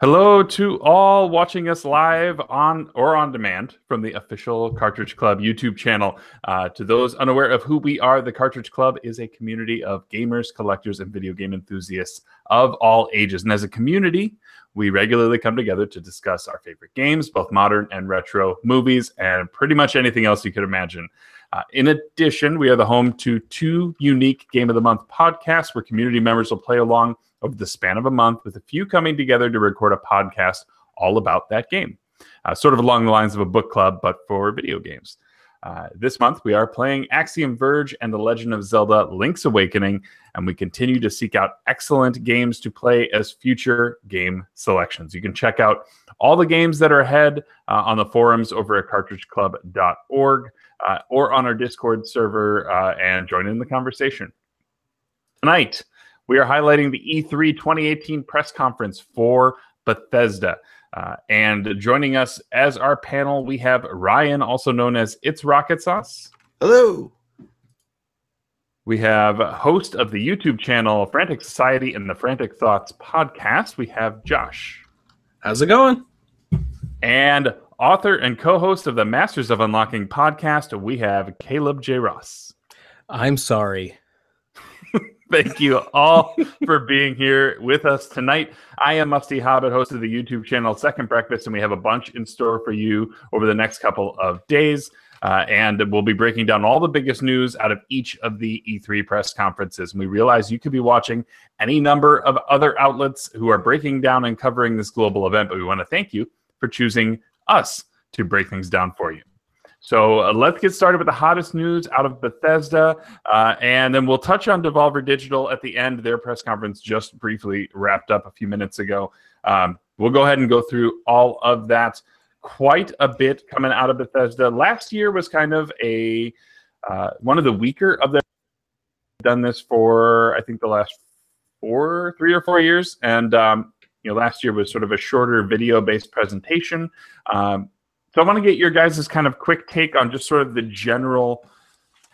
Hello to all watching us live on or on demand from the official Cartridge Club YouTube channel. To those unaware of who we are, the Cartridge Club is a community of gamers, collectors, and video game enthusiasts of all ages. And as a community, we regularly come together to discuss our favorite games, both modern and retro, movies, and pretty much anything else you could imagine. In addition, we are the home to 2 unique Game of the Month podcasts where community members will play along over the span of a month, with a few coming together to record a podcast all about that game. Sort of along the lines of a book club, but for video games. This month, we are playing Axiom Verge and The Legend of Zelda Link's Awakening, and we continue to seek out excellent games to play as future game selections. You can check out all the games that are ahead on the forums over at cartridgeclub.org or on our Discord server and join in the conversation. Tonight, we are highlighting the E3 2018 press conference for Bethesda. And joining us as our panel, we have Ryan, also known as It's Rocket Sauce. Hello. We have host of the YouTube channel Frantic Society and the Frantic Thoughts podcast. We have Josh. How's it going? And author and co-host of the Masters of Unlocking podcast, we have Caleb J. Ross. I'm sorry. Thank you all for being here with us tonight. I am Musty Hobbit, host of the YouTube channel Second Breakfast, and we have a bunch in store for you over the next couple of days. And we'll be breaking down all the biggest news out of each of the E3 press conferences. And we realize you could be watching any number of other outlets who are breaking down and covering this global event, but we want to thank you for choosing us to break things down for you. So let's get started with the hottest news out of Bethesda, and then we'll touch on Devolver Digital at the end. Their press conference just briefly wrapped up a few minutes ago. We'll go ahead and go through all of that. Quite a bit coming out of Bethesda. Last year was kind of a one of the weaker of them. Done this for, I think, the last 3 or 4 years, and last year was sort of a shorter video-based presentation. So I want to get your guys' kind of quick take on just sort of the general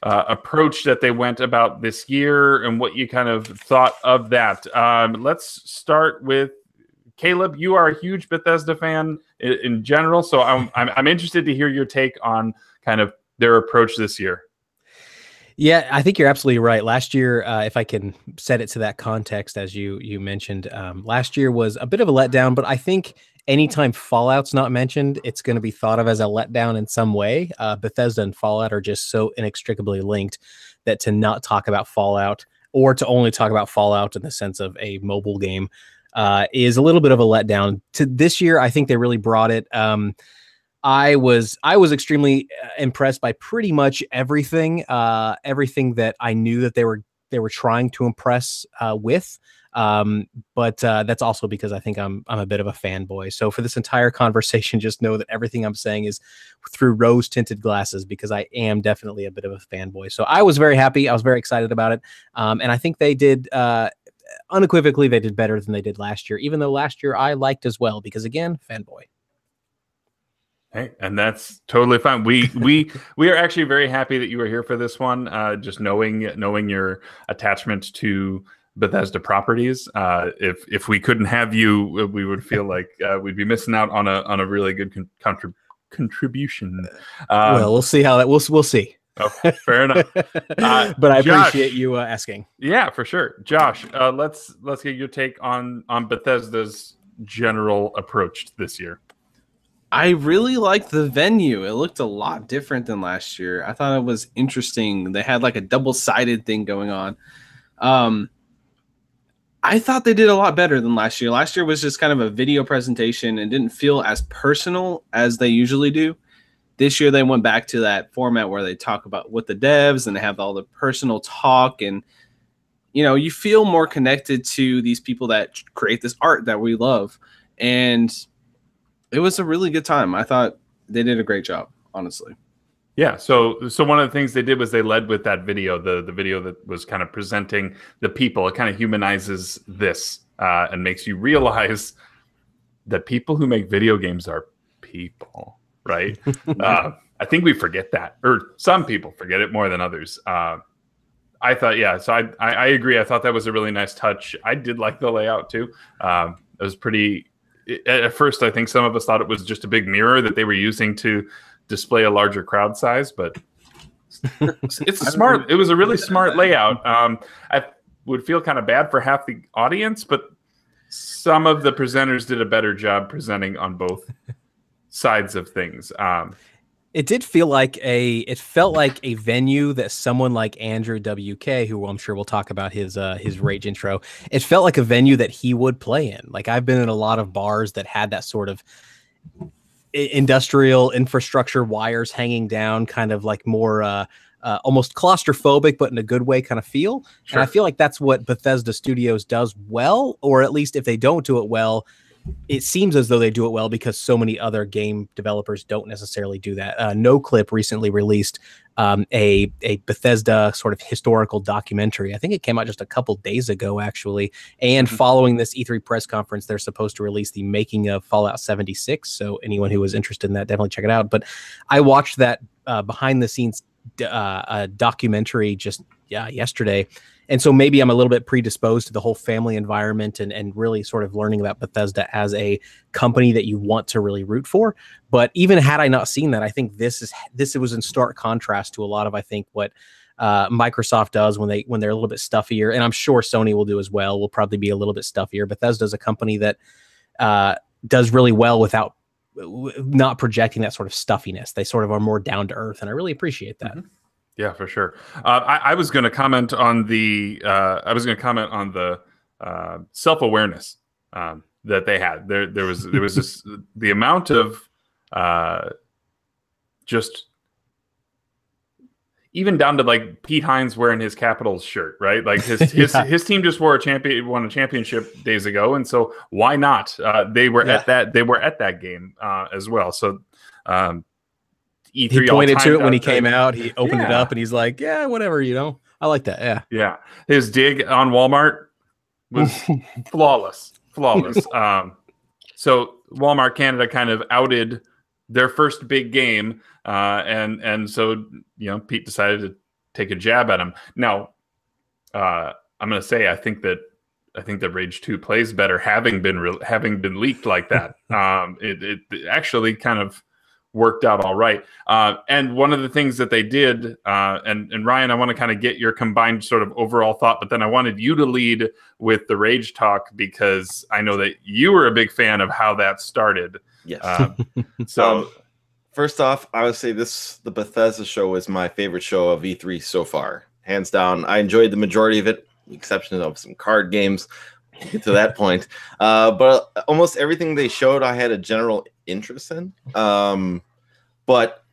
approach that they went about this year and what you kind of thought of that. Let's start with Caleb. You are a huge Bethesda fan in general, so I'm interested to hear your take on kind of their approach this year. Yeah, I think you're absolutely right. Last year, if I can set it to that context, as you mentioned, last year was a bit of a letdown, but I think anytime Fallout's not mentioned, it's going to be thought of as a letdown in some way. Bethesda and Fallout are just so inextricably linked that to not talk about Fallout, or to only talk about Fallout in the sense of a mobile game, is a little bit of a letdown. To this year, I think they really brought it. I was extremely impressed by pretty much everything that I knew that they were trying to impress with. But that's also because I think I'm a bit of a fanboy. So for this entire conversation, just know that everything I'm saying is through rose-tinted glasses, because I am definitely a bit of a fanboy. So I was very happy. I was very excited about it. And I think they did, unequivocally, they did better than they did last year, even though last year I liked as well, because again, fanboy. Hey, and that's totally fine. We are actually very happy that you were here for this one. Just knowing your attachment to Bethesda properties. If we couldn't have you, we would feel like we'd be missing out on a really good contribution. Well, we'll see how that. We'll see. Oh, fair enough. But I Josh, appreciate you asking. Yeah, for sure, Josh. Let's get your take on Bethesda's general approach this year. I really liked the venue. It looked a lot different than last year. I thought it was interesting. They had like a double-sided thing going on. I thought they did a lot better than last year. Last year was just kind of a video presentation and didn't feel as personal as they usually do. This year they went back to that format where they talk about with the devs and they have all the personal talk, and you feel more connected to these people that create this art that we love. And it was a really good time. I thought they did a great job, honestly. Yeah, so one of the things they did was they led with that video, the video that was kind of presenting the people. It kind of humanizes this and makes you realize that people who make video games are people, right? I think we forget that, or some people forget it more than others. I thought, yeah, so I agree. I thought that was a really nice touch. I did like the layout too. It was pretty. At first, I think some of us thought it was just a big mirror that they were using to display a larger crowd size, but it's smart. It was a really smart layout. I would feel kind of bad for half the audience, but some of the presenters did a better job presenting on both sides of things. It did feel like it felt like a venue that someone like Andrew WK, who I'm sure we'll talk about his Rage intro, it felt like a venue that he would play in. Like, I've been in a lot of bars that had that sort of industrial infrastructure wires hanging down, kind of like more almost claustrophobic, but in a good way kind of feel. Sure. And I feel like that's what Bethesda Studios does well, or at least if they don't do it well, it seems as though they do it well because so many other game developers don't necessarily do that. NoClip recently released a Bethesda sort of historical documentary. I think it came out just a couple days ago, actually. And following this E3 press conference, they're supposed to release the making of Fallout 76. So anyone who was interested in that, definitely check it out. But I watched that behind the scenes documentary just yesterday. And so maybe I'm a little bit predisposed to the whole family environment and really sort of learning about Bethesda as a company that you want to really root for. But even had I not seen that, I think this was in stark contrast to a lot of, I think, what Microsoft does when they're a little bit stuffier. And I'm sure Sony will do as well. Will probably be a little bit stuffier. Bethesda is a company that does really well without not projecting that sort of stuffiness. They sort of are more down to earth. And I really appreciate that. Yeah, for sure. I was going to comment on the self-awareness that they had. There was this the amount of just even down to like Pete Hines wearing his Capitals shirt, right? Like his team just won a championship days ago, and so why not? They were at that game as well. So. E3 he pointed to it when he came out. He opened it up and he's like, yeah, whatever, I like that. Yeah. His dig on Walmart was flawless. So Walmart Canada kind of outed their first big game. And so, Pete decided to take a jab at him. Now, I'm going to say, I think that Rage 2 plays better having been leaked like that. It actually kind of worked out all right. And one of the things that they did, and Ryan, I want to kind of get your combined sort of overall thought, but then I wanted you to lead with the Rage talk because I know that you were a big fan of how that started. Yes. So first off, I would say the Bethesda show was my favorite show of E3 so far. Hands down. I enjoyed the majority of it, with the exception of some card games. We'll get to that point. But almost everything they showed, I had a general interest in. But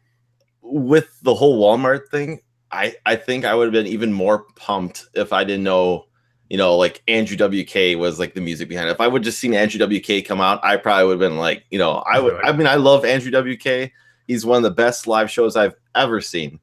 with the whole Walmart thing, I think I would have been even more pumped if I didn't know, like Andrew WK was like the music behind it. If I would just seen Andrew WK come out, I probably would have been like, I love Andrew WK. He's one of the best live shows I've ever seen.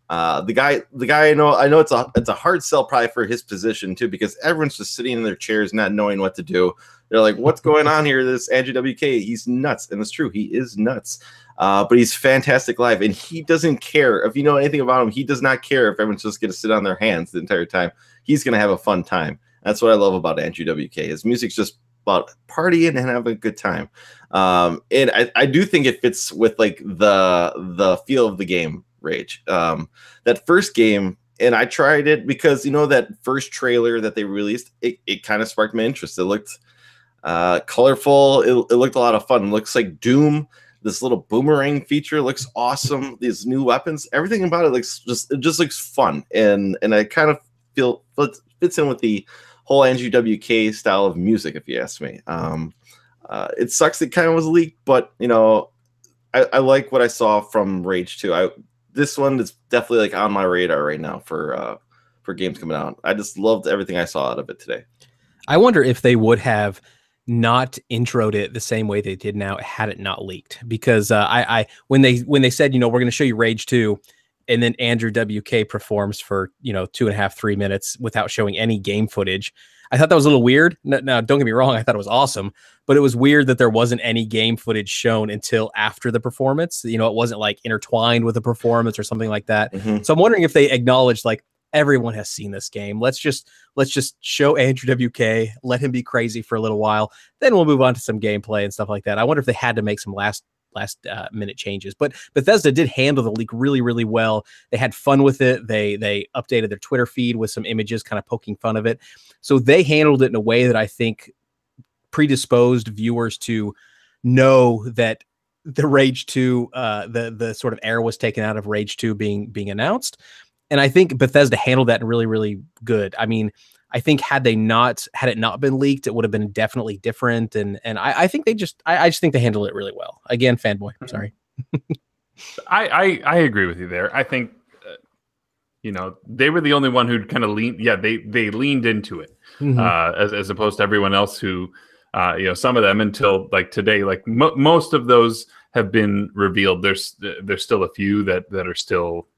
The guy I know it's a hard sell probably for his position too, because everyone's just sitting in their chairs not knowing what to do. They're like, what's going on here? This Andrew WK, he's nuts. And it's true, he is nuts. But he's fantastic live, and he doesn't care. If you know anything about him, he does not care if everyone's just going to sit on their hands the entire time. He's going to have a fun time. That's what I love about Andrew WK. His music's just about partying and having a good time. And I do think it fits with like the feel of the game, Rage. That first game, and I tried it because that first trailer that they released, it kind of sparked my interest. It looked colorful. It looked a lot of fun. It looks like Doom. This little boomerang feature looks awesome. These new weapons, everything about it just looks fun, and I kind of feel fits in with the whole Andrew WK style of music, if you ask me. It sucks it kind of was leaked, but I like what I saw from Rage 2. This one is definitely like on my radar right now for games coming out. I just loved everything I saw out of it today. I wonder if they would have not introed it the same way they did now had it not leaked, because I when they said we're going to show you Rage 2, and then Andrew WK performs for 2.5-3 minutes without showing any game footage, I thought that was a little weird. Now don't get me wrong, I thought it was awesome, but it was weird that there wasn't any game footage shown until after the performance. It wasn't like intertwined with the performance or something like that. So I'm wondering if they acknowledged like, everyone has seen this game. Let's just show Andrew WK, let him be crazy for a little while, then we'll move on to some gameplay and stuff like that. I wonder if they had to make some last minute changes, but Bethesda did handle the leak really, really well. They had fun with it. They updated their Twitter feed with some images kind of poking fun of it. So they handled it in a way that I think predisposed viewers to know that the Rage 2, the sort of air was taken out of Rage 2 being announced. And I think Bethesda handled that really, really good. I mean, I think had it not been leaked, it would have been definitely different. And I think I just think they handled it really well. Again, fanboy. I'm sorry. I agree with you there. I think they were the only one who'd kind of leaned. Yeah, they leaned into it as opposed to everyone else who, some of them until like today, like most of those have been revealed. There's still a few that are still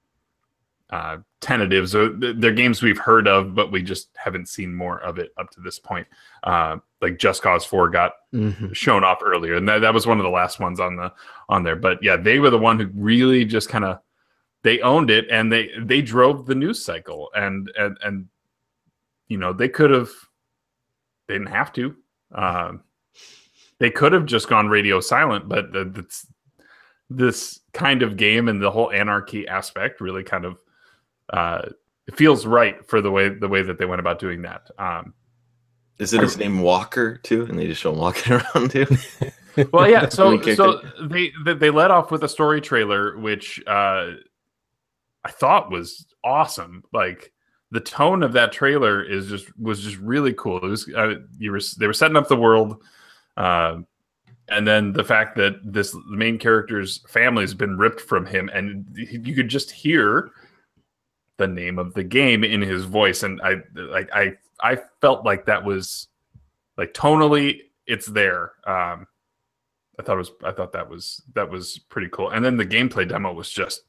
tentatives. So they're games we've heard of, but we just haven't seen more of it up to this point. Like Just Cause 4 got shown off earlier, and that was one of the last ones on there. But yeah, they were the one who really just kind of they owned it, and they drove the news cycle, and they could have, they didn't have to. They could have just gone radio silent, but this kind of game and the whole anarchy aspect really kind of it feels right for the way that they went about doing that. Is it his name Walker too? And they just show him walking around too. Well, yeah. So they led off with a story trailer, which I thought was awesome. Like the tone of that trailer was just really cool. It was they were setting up the world, and then the fact that the main character's family has been ripped from him, and you could just hear the name of the game in his voice, and I felt like that was like tonally it's there. I thought that was pretty cool, and then the gameplay demo was just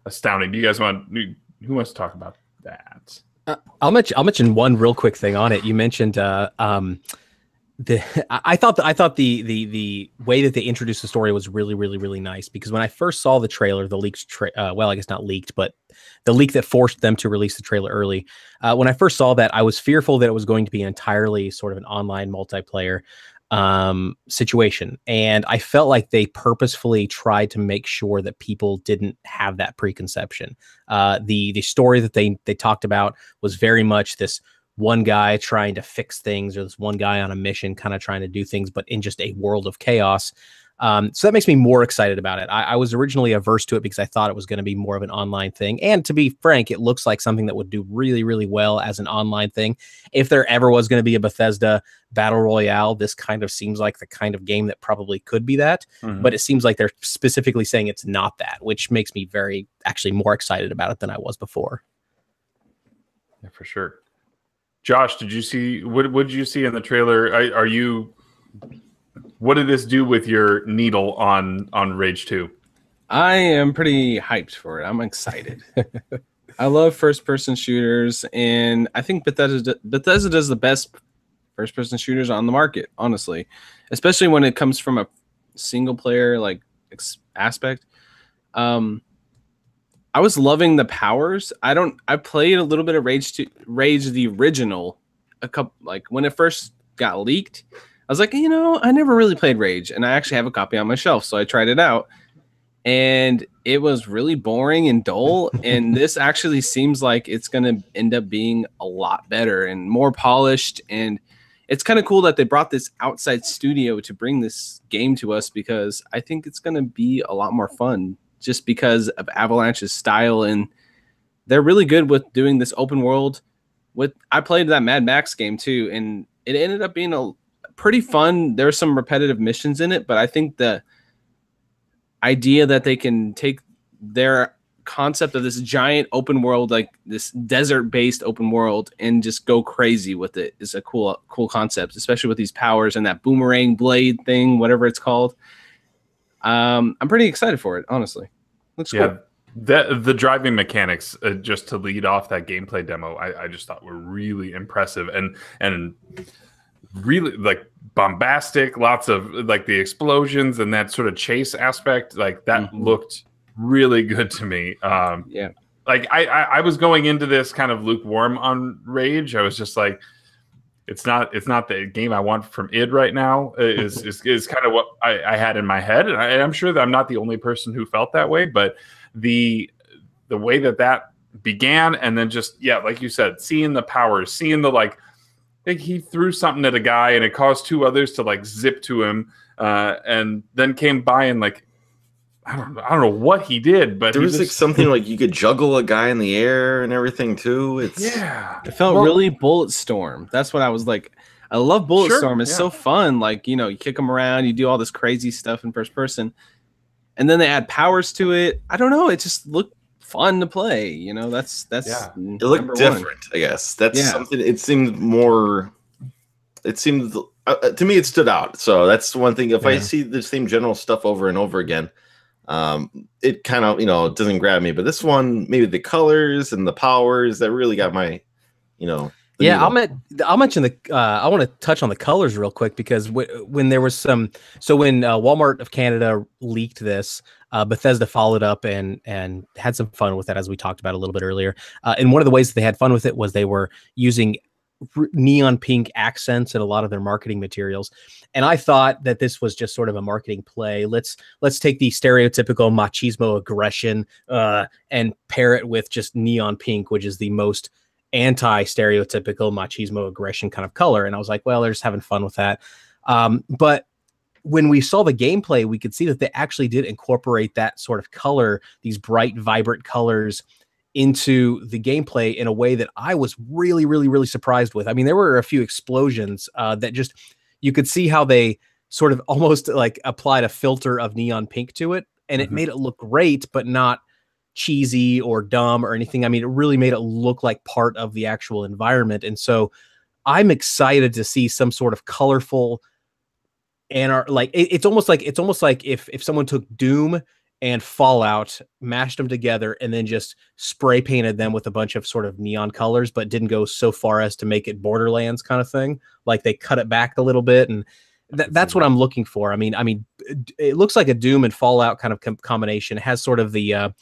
astounding. Do you guys who wants to talk about that? I'll mention one real quick thing on it. You mentioned I thought the way that they introduced the story was really, really, really nice, because when I first saw the trailer, the leaked well, I guess not leaked, but the leak that forced them to release the trailer early. When I first saw that, I was fearful that it was going to be entirely sort of an online multiplayer situation, and I felt like they purposefully tried to make sure that people didn't have that preconception. The story that they talked about was very much this one guy trying to fix things, or this one guy on a mission kind of trying to do things, but in just a world of chaos. So that makes me more excited about it. I was originally averse to it because I thought it was going to be more of an online thing. And to be frank, it looks like something that would do really, really well as an online thing. If there ever was going to be a Bethesda Battle Royale, this kind of seems like the kind of game that probably could be that. But it seems like they're specifically saying it's not that, which makes me actually more excited about it than I was before. Yeah, for sure. Josh, did you see what did you see in the trailer? What did this do with your needle on Rage 2? I am pretty hyped for it. I'm excited. I love first-person shooters, and I think Bethesda does the best first-person shooters on the market, honestly, especially when it comes from a single-player aspect. I was loving the powers. I played a little bit of Rage the original when it first got leaked. I was like, I never really played Rage, and I actually have a copy on my shelf, so I tried it out, and it was really boring and dull. And this actually seems like it's going to end up being a lot better and more polished. And it's kind of cool that they brought this outside studio to bring this game to us, because I think it's going to be a lot more fun, just because of Avalanche's style, and they're really good with doing this open world. I played that Mad Max game too, and it ended up being pretty fun. There's some repetitive missions in it, but I think the idea that they can take their concept of this giant open world, like this desert-based open world, and just go crazy with it is a cool concept, especially with these powers and that boomerang blade thing, whatever it's called. I'm pretty excited for it, honestly. Looks cool. The driving mechanics, just to lead off that gameplay demo, I just thought were really impressive and really bombastic. Lots of the explosions and that sort of chase aspect, that looked really good to me. Yeah. like I was going into this kind of lukewarm on Rage. I was just like, it's not the game I want from id right now. Is kind of what I had in my head, and I'm sure that I'm not the only person who felt that way. But the way that began, and then just like you said, seeing the powers, seeing the like he threw something at a guy and it caused two others to like zip to him, and then came by and like I don't know what he did, but there was like something like you could juggle a guy in the air and everything too. It felt really Bulletstorm. That's what I was like. I love Bulletstorm. It's so fun. Like, you know, you kick them around, you do all this crazy stuff in first person, and then they add powers to it. I don't know. It just looked fun to play. You know, that's it looked different. I guess that's something. It seemed more. It seemed to me it stood out. So that's one thing. If I see the same general stuff over and over again, it kind of, you know, doesn't grab me. But this one, maybe the colors and the powers that really got my, you know. I'll mention the. I want to touch on the colors real quick because when there was some, so when Walmart of Canada leaked this, Bethesda followed up and had some fun with it, as we talked about a little bit earlier. And one of the ways that they had fun with it was they were using neon pink accents in a lot of their marketing materials. And I thought that this was just sort of a marketing play. Let's take the stereotypical machismo aggression and pair it with just neon pink, which is the most anti-stereotypical machismo aggression kind of color. And I was like, well, they're just having fun with that. But when we saw the gameplay, we could see that they actually did incorporate that sort of color, these bright, vibrant colors, into the gameplay in a way that I was really, really, really surprised with. I mean, there were a few explosions that just, you could see how they sort of almost like applied a filter of neon pink to it. And it made it look great, but not cheesy or dumb or anything. I mean, it really made it look like part of the actual environment. And so I'm excited to see some sort of colorful and like, it's almost like if someone took Doom and Fallout, mashed them together, and then just spray painted them with a bunch of sort of neon colors, but didn't go so far as to make it Borderlands kind of thing. Like they cut it back a little bit, and that's what I'm looking for. I mean, it looks like a Doom and Fallout kind of combination. It has sort of the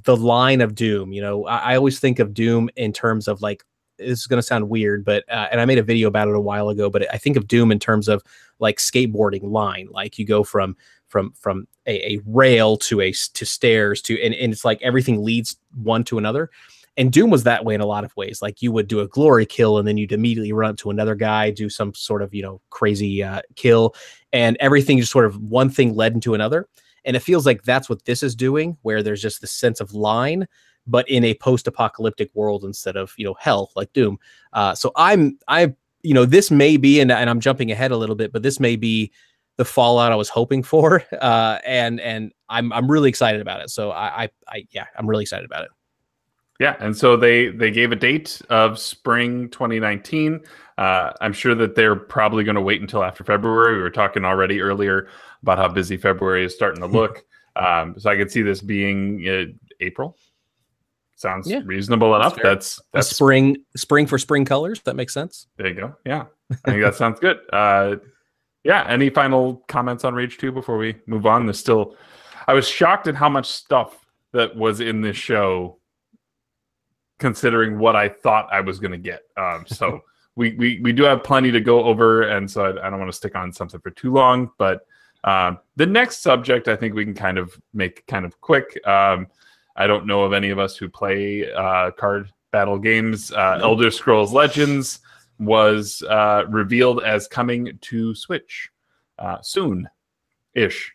line of Doom. You know, I always think of Doom in terms of like, this is going to sound weird, but and I made a video about it a while ago, but I think of Doom in terms of like skateboarding line. Like you go from a rail to stairs and it's like everything leads one to another. And Doom was that way in a lot of ways. Like you would do a glory kill and then you'd immediately run up to another guy, do some sort of, you know, crazy kill, and everything just sort of one thing led into another. And it feels like that's what this is doing, where there's just the sense of line, but in a post-apocalyptic world instead of, you know, hell like Doom. So you know, this may be, and I'm jumping ahead a little bit, but this may be the Fallout I was hoping for. And I'm really excited about it. So I'm really excited about it. Yeah, and so they gave a date of spring 2019. I'm sure that they're probably going to wait until after February. We were talking already earlier about how busy February is starting to look. So I could see this being April. Sounds reasonable enough. That's spring for spring colors. That makes sense. There you go. Yeah, I think that sounds good. Any final comments on Rage 2 before we move on? I was shocked at how much stuff that was in this show, considering what I thought I was going to get. So we do have plenty to go over, and so I don't want to stick on something for too long. But the next subject, I think we can kind of make kind of quick. I don't know of any of us who play card battle games. Elder Scrolls Legends was revealed as coming to Switch soon-ish.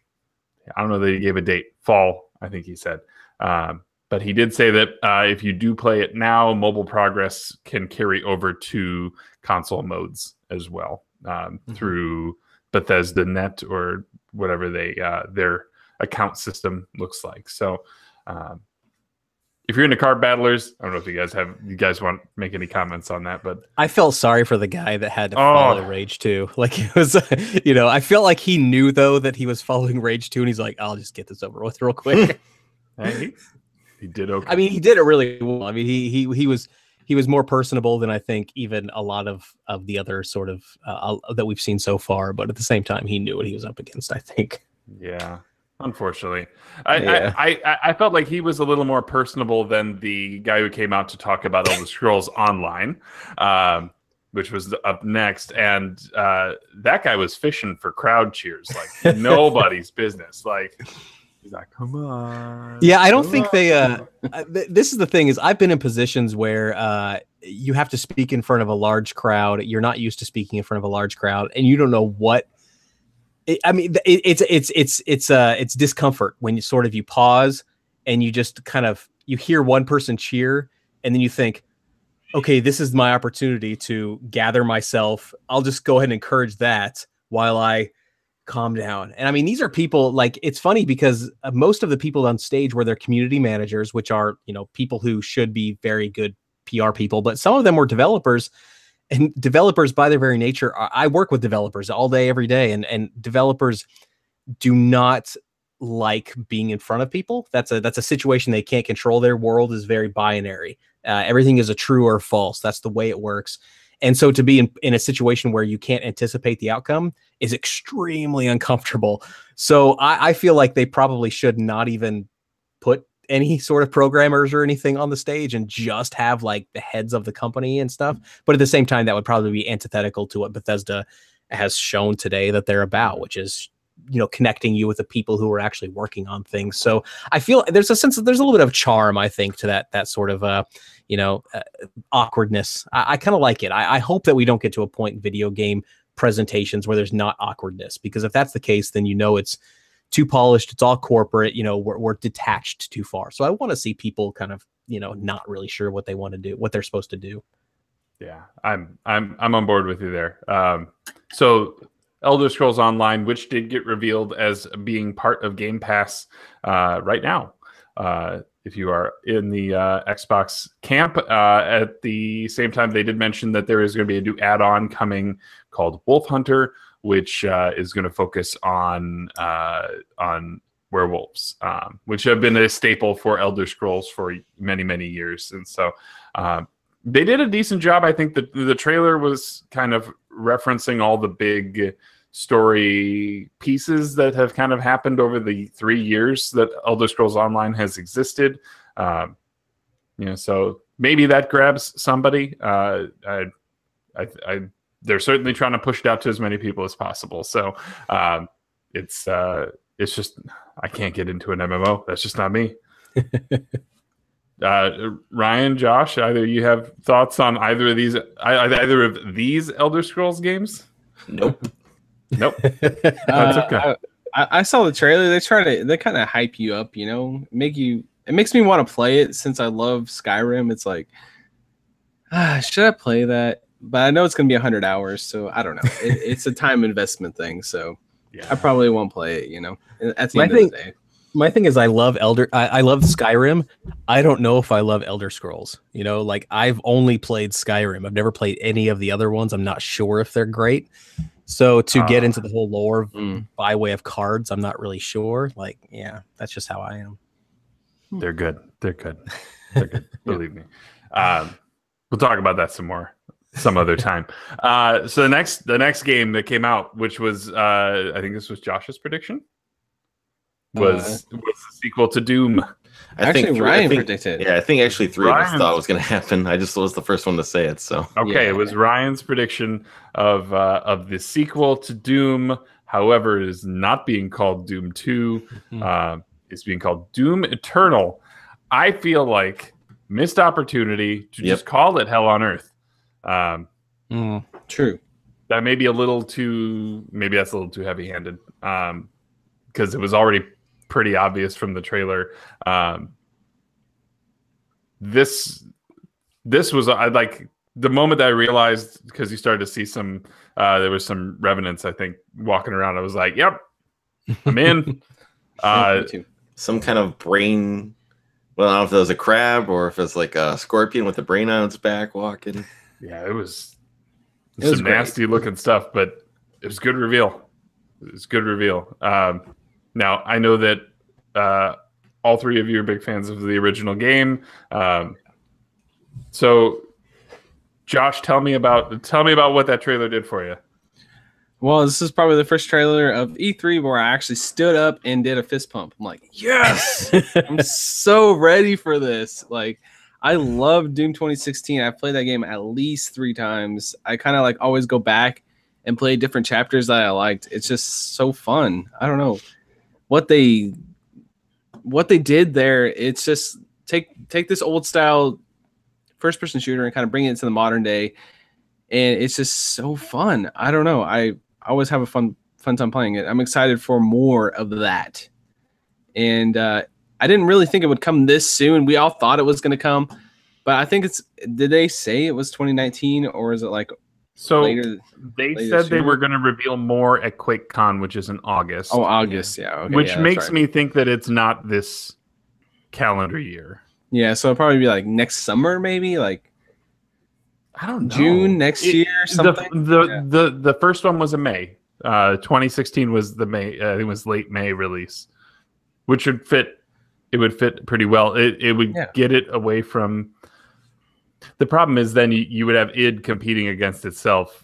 I don't know that he gave a date. Fall, I think he said. But he did say that if you do play it now, mobile progress can carry over to console modes as well through Bethesda Net or whatever their account system looks like. So if you're into card battlers, I don't know if you guys want to make any comments on that, but I felt sorry for the guy that had to follow Rage 2. Like it was, you know, I felt like he knew though that he was following Rage 2, and he's like, I'll just get this over with real quick. He did okay. I mean, he did it really well. I mean, he was more personable than I think even a lot of the other sort of that we've seen so far. But at the same time, he knew what he was up against, I think. Yeah. Unfortunately, Yeah. I felt like he was a little more personable than the guy who came out to talk about Elder Scrolls Online, which was up next, and that guy was fishing for crowd cheers like nobody's business. Like he's like, "Come on." Yeah, I don't think they. This is the thing: is I've been in positions where you have to speak in front of a large crowd. You're not used to speaking in front of a large crowd, and you don't know what. It's discomfort when you pause and you just kind of you hear one person cheer, and then you think, okay, this is my opportunity to gather myself. I'll just go ahead and encourage that while I calm down. And I mean, these are people like, it's funny because most of the people on stage were their community managers, which are, people who should be very good PR people, but some of them were developers, and developers by their very nature, I work with developers all day, every day. And developers do not like being in front of people. That's a situation they can't control. Their world is very binary. Everything is a true or false. That's the way it works. And so to be in a situation where you can't anticipate the outcome is extremely uncomfortable. So I feel like they probably should not even put any sort of programmers or anything on the stage and just have like the heads of the company and stuff. But at the same time, that would probably be antithetical to what Bethesda has shown today that they're about, which is, connecting you with the people who are actually working on things. So I feel there's a little bit of charm, I think, to that sort of, awkwardness. I kind of like it. I hope that we don't get to a point in video game presentations where there's not awkwardness, because if that's the case, then it's too polished. It's all corporate. We're detached too far. So I want to see people kind of, not really sure what they want to do, what they're supposed to do. Yeah, I'm on board with you there. So Elder Scrolls Online, which did get revealed as being part of Game Pass right now. If you are in the Xbox camp, at the same time, they did mention that there is going to be a new add-on coming called Wolf Hunter, which is going to focus on werewolves, which have been a staple for Elder Scrolls for many, many years. And so they did a decent job. I think the trailer was kind of referencing all the big story pieces that have kind of happened over the 3 years that Elder Scrolls Online has existed. So maybe that grabs somebody. They're certainly trying to push it out to as many people as possible. So it's just, I can't get into an MMO. That's just not me. Ryan, Josh, either you have thoughts on either of these Elder Scrolls games? Nope. That's okay. I saw the trailer. They kind of hype you up, it makes me want to play it since I love Skyrim. It's like, should I play that? But I know it's going to be 100 hours, so I don't know. It's a time investment thing, so yeah. I probably won't play it, at the end of the day. My thing is I love Skyrim. I don't know if I love Elder Scrolls. Like I've only played Skyrim. I've never played any of the other ones. I'm not sure if they're great. So to get into the whole lore by way of cards, I'm not really sure. Like, yeah, that's just how I am. They're good. Believe me. We'll talk about that some other time. So the next game that came out, which was I think this was Josh's prediction, was the sequel to Doom. I think Ryan predicted. Yeah, I think actually three of us thought it was going to happen. I just was the first one to say it. So okay, yeah. It was Ryan's prediction of the sequel to Doom. However, it is not being called Doom 2. It's being called Doom Eternal. I feel like missed opportunity to just call it Hell on Earth. True. That may be a little too. Maybe that's a little too heavy-handed. Because it was already pretty obvious from the trailer. This was like the moment that I realized, because you started to see some there was some revenants, I think, walking around. I was like, yep, I'm in. Some kind of brain, well, I don't know if it was a crab or if it's like a scorpion with a brain on its back walking. Yeah, it was some nasty looking stuff, but it was good reveal. Now, I know that all three of you are big fans of the original game. So, Josh, tell me about what that trailer did for you. Well, this is probably the first trailer of E3 where I actually stood up and did a fist pump. I'm like, yes, I'm so ready for this. Like, I love Doom 2016. I've played that game at least 3 times. I kind of like always go back and play different chapters that I liked. It's just so fun. I don't know what they did there. It's just take this old style first person shooter and kind of bring it into the modern day, and it's just so fun. I don't know. I always have a fun time playing it. I'm excited for more of that. And I didn't really think it would come this soon. We all thought it was going to come, but I think did they say it was 2019 or is it like later? They said they were going to reveal more at QuakeCon, which is in August. Oh, August. Yeah. Okay, which makes me think that it's not this calendar year. Yeah. So it'll probably be like next summer, maybe like, I don't know. June next year, something. The first one was in May. 2016 was the May. I think it was late May release, which would fit. It would fit pretty well. It would get it away from. The problem is then you would have id competing against itself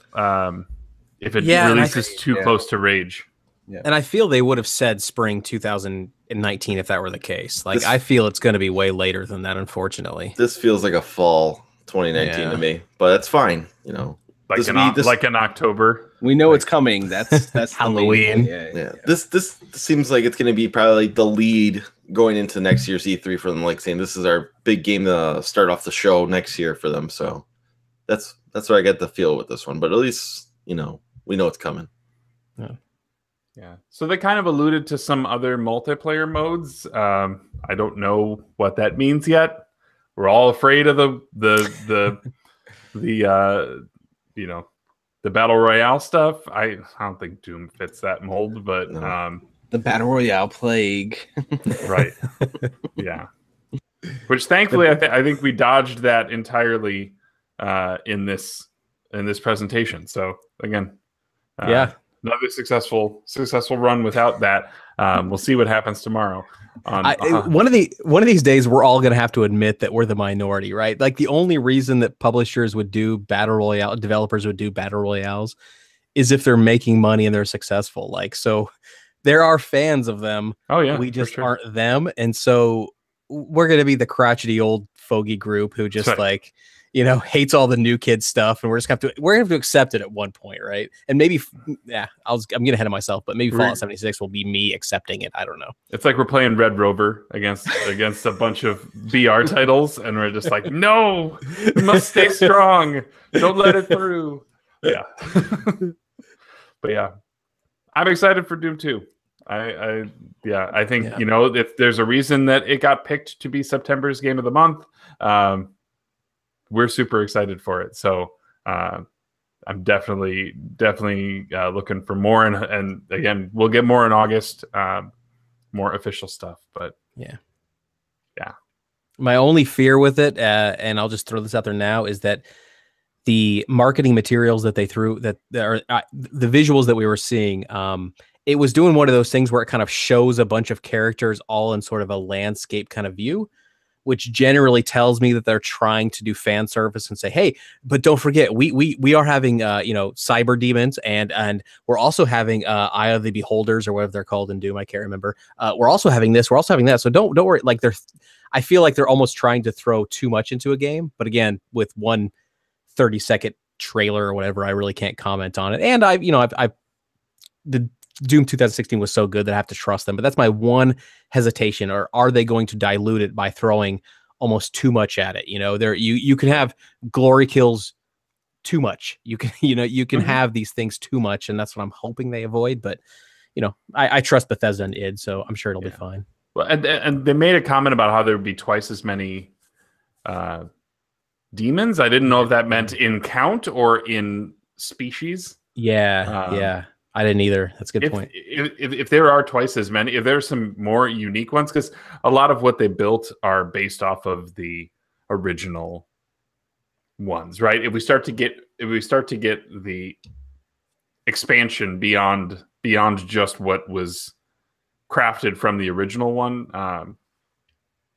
if it releases too close to Rage. Yeah. And I feel they would have said spring 2019 if that were the case. Like I feel it's going to be way later than that, unfortunately. This feels like a fall 2019 to me, but that's fine. You know, like in October. We know it's coming. That's Halloween. Yeah. This seems like it's going to be probably the lead going into next year's E3 for them. Like saying this is our big game to start off the show next year for them. So that's what I get the feel with this one. But at least we know it's coming. Yeah. So they kind of alluded to some other multiplayer modes. I don't know what that means yet. We're all afraid of the battle royale stuff. I don't think Doom fits that mold, but the battle royale plague, right? Yeah. Which thankfully I think we dodged that entirely in this presentation. So again, another successful run without that. We'll see what happens tomorrow. One of these days, we're all going to have to admit that we're the minority, right? Like the only reason that publishers would do battle royale, developers would do battle royales, is if they're making money and they're successful. Like, so there are fans of them. Oh yeah, we just aren't them, and so we're going to be the crotchety old fogey group who just hates all the new kid stuff, and we're going to have to accept it at one point, right? And maybe, I'm getting ahead of myself, but maybe Fallout 76 will be me accepting it. I don't know. It's like we're playing Red Rover against a bunch of BR titles, and we're just like, no, we must stay strong. Don't let it through. Yeah, but yeah, I'm excited for Doom 2. I think if there's a reason that it got picked to be September's game of the month. We're super excited for it. So I'm definitely looking for more. And again, we'll get more in August, more official stuff. But yeah. My only fear with it, and I'll just throw this out there now, is that the marketing materials that they threw, that are the visuals that we were seeing, it was doing one of those things where it kind of shows a bunch of characters all in sort of a landscape kind of view, which generally tells me that they're trying to do fan service and say, hey, but don't forget, we are having cyber demons, and we're also having Eye of the Beholders, or whatever they're called in Doom. I can't remember. We're also having this. We're also having that. So don't worry. Like I feel like they're almost trying to throw too much into a game. But again, with one 30-second trailer or whatever, I really can't comment on it. And the Doom 2016 was so good that I have to trust them, but that's my one hesitation. Or are they going to dilute it by throwing almost too much at it? You can have glory kills too much. You can have these things too much, and that's what I'm hoping they avoid. But I trust Bethesda and id, so I'm sure it'll be fine. Well, and they made a comment about how there would be twice as many demons. I didn't know if that meant in count or in species. Yeah. I didn't either. That's a good point. If there are twice as many, if there's some more unique ones, because a lot of what they built are based off of the original ones, right? If we start to get the expansion beyond just what was crafted from the original one,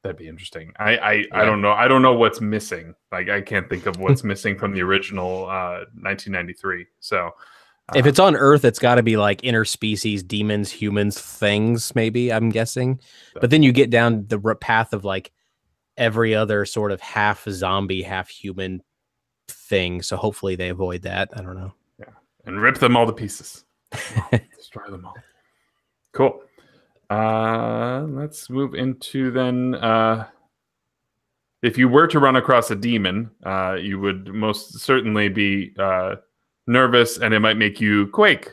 that'd be interesting. I don't know. I don't know what's missing. Like I can't think of what's missing from the original 1993. So. If it's on Earth, it's got to be like interspecies, demons, humans, things, maybe, I'm guessing. But then you get down the path of like every other sort of half zombie, half human thing. So hopefully they avoid that. I don't know. Yeah. And rip them all to pieces. Destroy them all. Cool. Let's move into then. If you were to run across a demon, you would most certainly be nervous, and it might make you quake.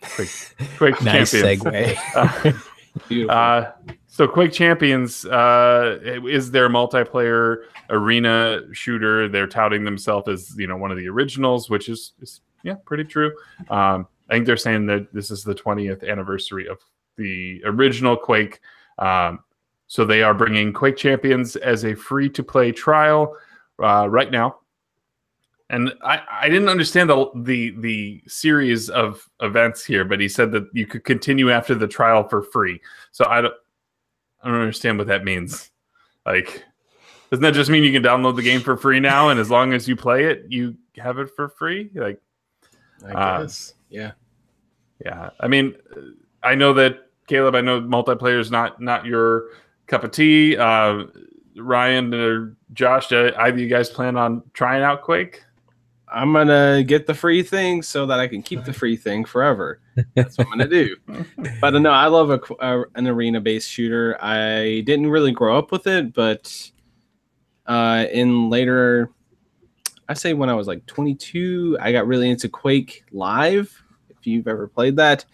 Quake Nice Champions. segue. Beautiful. So Quake Champions is their multiplayer arena shooter. They're touting themselves as one of the originals, which is pretty true. I think they're saying that this is the 20th anniversary of the original Quake. So they are bringing Quake Champions as a free-to-play trial right now. And I didn't understand the series of events here, but he said that you could continue after the trial for free. So I don't understand what that means. Like, doesn't that just mean you can download the game for free now, and as long as you play it, you have it for free? Like, I guess, yeah. Yeah, I mean, I know that Caleb. I know multiplayer is not your cup of tea. Ryan or Josh, do either of you guys plan on trying out Quake? I'm gonna get the free thing so that I can keep the free thing forever. That's what I'm gonna do. But no, I love an arena-based shooter. I didn't really grow up with it, but in later, I say when I was like 22, I got really into Quake Live. If you've ever played that,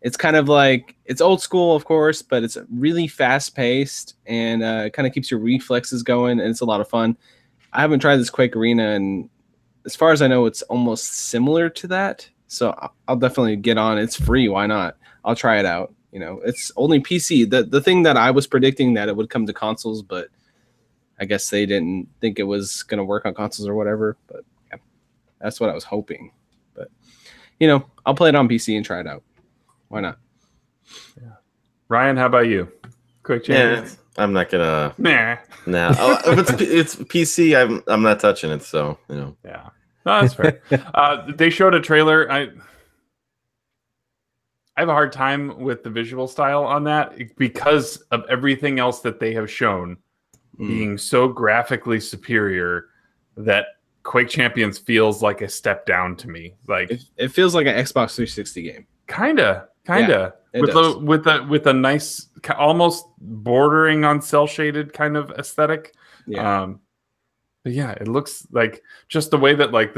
it's kind of like, it's old school, of course, but it's really fast-paced and kind of keeps your reflexes going, and it's a lot of fun. I haven't tried this Quake Arena, and as far as I know, it's almost similar to that. So I'll definitely get on. It's free. Why not? I'll try it out. It's only PC. The thing that I was predicting that it would come to consoles, but I guess they didn't think it was going to work on consoles or whatever. But yeah, that's what I was hoping. But, I'll play it on PC and try it out. Why not? Yeah. Ryan, how about you? Quick change. Yeah, I'm not gonna. Nah. Oh, if it's PC, I'm not touching it. So Yeah, no, that's fair. They showed a trailer. I have a hard time with the visual style on that because of everything else that they have shown being so graphically superior that Quake Champions feels like a step down to me. Like it feels like an Xbox 360 game. Kinda. Yeah, with a nice, almost bordering on cell shaded kind of aesthetic. Yeah. But yeah, it looks like just the way that like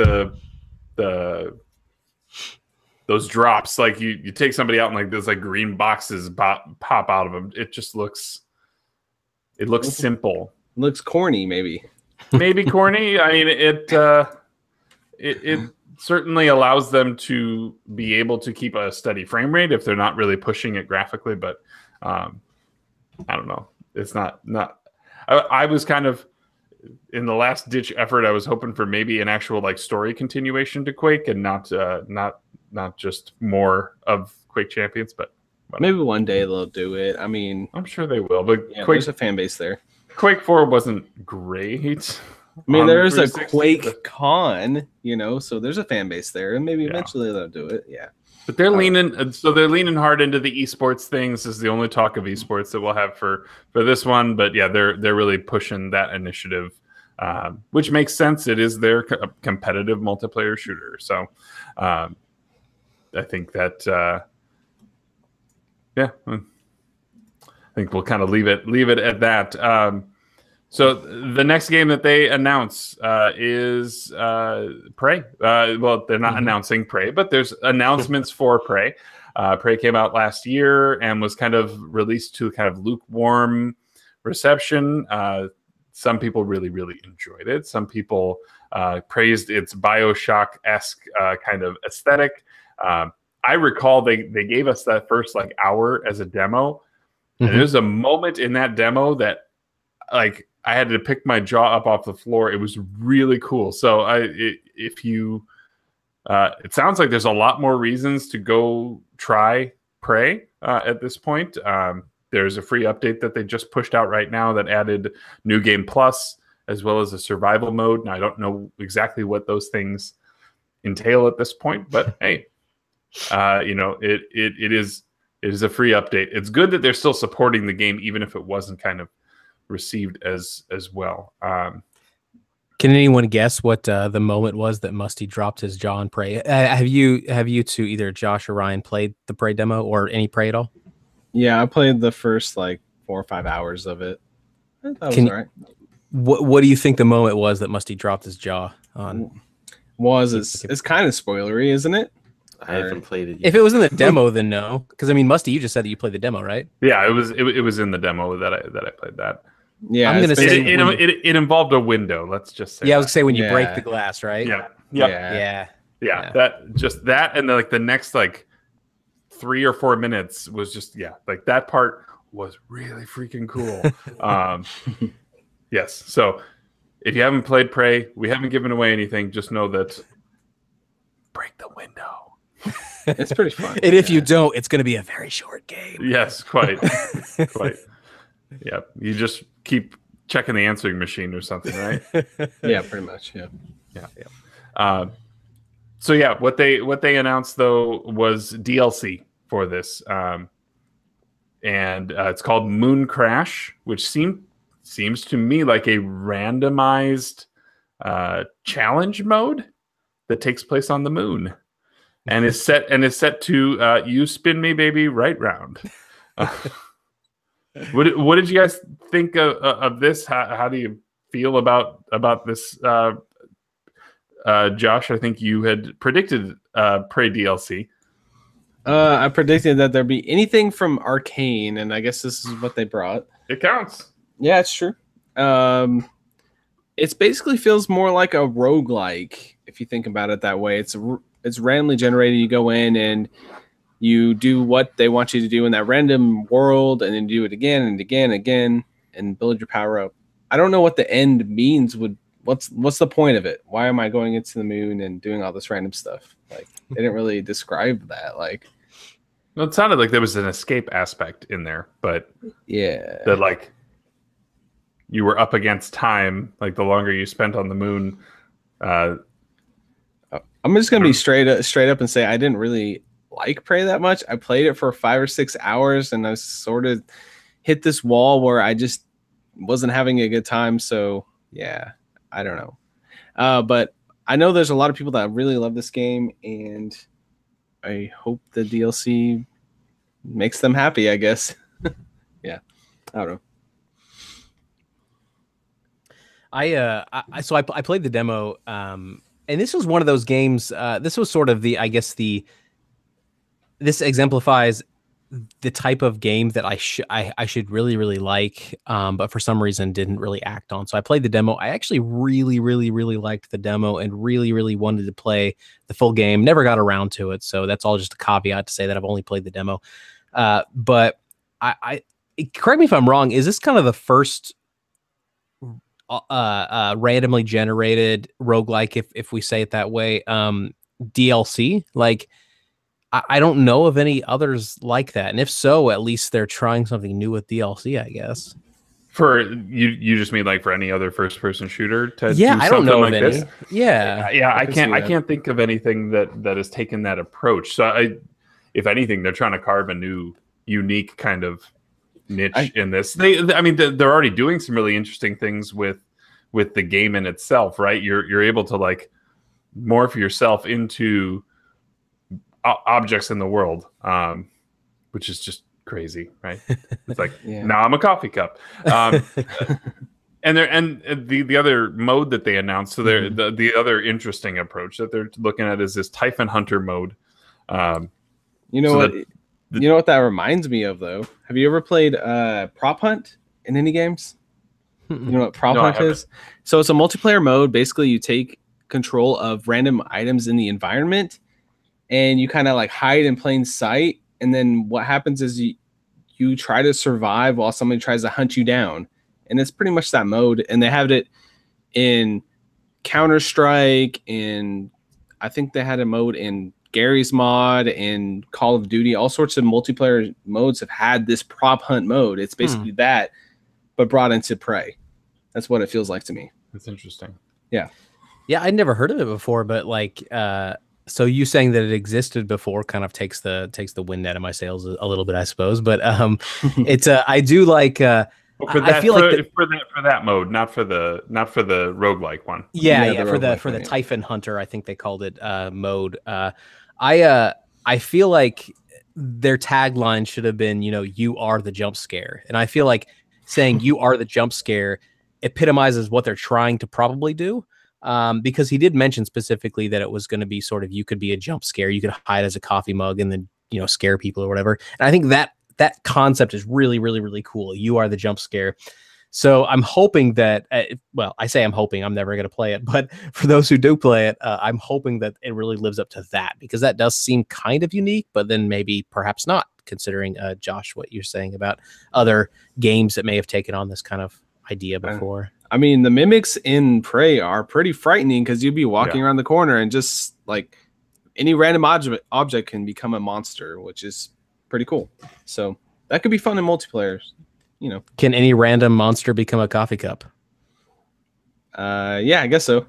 those drops, like you take somebody out and like those like green boxes pop out of them. It just looks simple. It looks corny, maybe. Maybe corny. I mean, it certainly allows them to be able to keep a steady frame rate if they're not really pushing it graphically. But I don't know. It's not. I was kind of in the last ditch effort. I was hoping for maybe an actual like story continuation to Quake and not just more of Quake Champions. But maybe one day they'll do it. I mean, I'm sure they will. But yeah, Quake, there's a fan base there. Quake 4 wasn't great. I mean, there is a 360, Quake Con, so there's a fan base there, and maybe eventually they'll do it. Yeah, but they're leaning hard into the esports things. This is the only talk of esports that we'll have for this one. But yeah, they're really pushing that initiative, which makes sense. It is their competitive multiplayer shooter. So I think that I think we'll kind of leave it at that. So the next game that they announce is Prey. Well, they're not announcing Prey, but there's announcements for Prey. Prey came out last year and was kind of released to kind of lukewarm reception. Some people really, really enjoyed it. Some people praised its BioShock-esque kind of aesthetic. I recall they gave us that first like hour as a demo. And there's a moment in that demo that like I had to pick my jaw up off the floor. It was really cool. So it sounds like there's a lot more reasons to go try Prey at this point. There's a free update that they just pushed out right now that added New Game Plus as well as a survival mode. Now I don't know exactly what those things entail at this point, but hey, You know, it is a free update. It's good that they're still supporting the game, even if it wasn't kind of received as well. Can anyone guess what the moment was that Musty dropped his jaw on Prey? Have you two, either Josh or Ryan, played the Prey demo or any Prey at all? Yeah, I played the first like 4 or 5 hours of it. That was all right. What do you think the moment was that Musty dropped his jaw on? It's kind of spoilery, isn't it? I haven't played it yet. If it was in the demo, then no. Because I mean, Musty, you just said that you played the demo, right? Yeah, it was in the demo that I played that. Yeah, I'm gonna say it involved a window. Let's just say. Yeah, I was gonna say when you Yeah. break the glass, right? Yeah. That and then, like, the next like 3 or 4 minutes was just like that part was really freaking cool. Yes. So if you haven't played Prey, we haven't given away anything. Just know that break the window. It's pretty fun. And if you don't, it's going to be a very short game. Yes, quite. Yeah, you just keep checking the answering machine or something, right? Yeah, pretty much. Yeah. So yeah, what they announced though was DLC for this, and it's called Moon Crash, which seems to me like a randomized challenge mode that takes place on the moon, and is set to you spin me, baby, right round. What did you guys think of this? How do you feel about this? Josh, I think you had predicted Prey DLC. I predicted that there'd be anything from Arcane, and I guess this is what they brought. It counts. Yeah, it's true. It basically feels more like a roguelike, if you think about it that way. It's randomly generated. You go in and you do what they want you to do in that random world, and then do it again and again and again, and build your power up. I don't know what the end means. What's the point of it? Why am I going into the moon and doing all this random stuff? Like, they didn't really describe that. Like, well, it sounded like there was an escape aspect in there, but yeah, that like you were up against time. Like, the longer you spent on the moon. I'm just gonna be straight up and say I didn't really like Prey that much. I played it for 5 or 6 hours, and I sort of hit this wall where I just wasn't having a good time. So yeah, I don't know. But I know there's a lot of people that really love this game, and I hope the DLC makes them happy, I guess. Yeah, I don't know. I played the demo, and this was one of those games. This was sort of this exemplifies the type of game that I should really like, but for some reason didn't really act on. So I played the demo. I actually really liked the demo and really wanted to play the full game. Never got around to it, so that's all just a caveat to say that I've only played the demo. But I correct me if I'm wrong. Is this kind of the first randomly generated roguelike, if we say it that way, DLC? Like, I don't know of any others like that, and if so, at least they're trying something new with DLC, I guess. For you just mean like for any other first person shooter to yeah, do I don't something know like of any. this? Yeah, I can't think of anything that has taken that approach. So if anything, they're trying to carve a new, unique kind of niche in this. They're already doing some really interesting things with the game in itself, right? You're able to like morph yourself into objects in the world, which is just crazy, right? It's like now I'm a coffee cup. And the other mode that they announced, so the other interesting approach that they're looking at is this Typhon Hunter mode. You know what that reminds me of, though? Have you ever played Prop Hunt in any games? You know what Prop Hunt is? So it's a multiplayer mode. Basically, you take control of random items in the environment, and you kind of like hide in plain sight. And then what happens is you try to survive while somebody tries to hunt you down. And it's pretty much that mode. And they have it in Counter-Strike, and I think they had a mode in Gary's mod and Call of Duty. All sorts of multiplayer modes have had this prop hunt mode. It's basically that, but brought into Prey. That's what it feels like to me. That's interesting. Yeah. Yeah, I'd never heard of it before, but like So you saying that it existed before kind of takes the wind out of my sails a little bit, I suppose. But it's I do like I feel like for that mode, not for the roguelike one. Yeah, the for the roguelike one, yeah. Typhon Hunter, I think they called it mode. I feel like their tagline should have been, you are the jump scare. And I feel like saying you are the jump scare epitomizes what they're trying to probably do. Because he did mention specifically that it was going to be sort of, you could be a jump scare, you could hide as a coffee mug and then, scare people or whatever. And I think that concept is really, really, really cool. You are the jump scare. So I'm hoping that, I say I'm hoping, I'm never going to play it, but for those who do play it, I'm hoping that it really lives up to that, because that does seem kind of unique, but then maybe perhaps not, considering, Josh, what you're saying about other games that may have taken on this kind of idea before. I mean, the mimics in Prey are pretty frightening, because you'd be walking around the corner and just like any random object can become a monster, which is pretty cool. So that could be fun in multiplayer. Can any random monster become a coffee cup? Yeah, I guess so.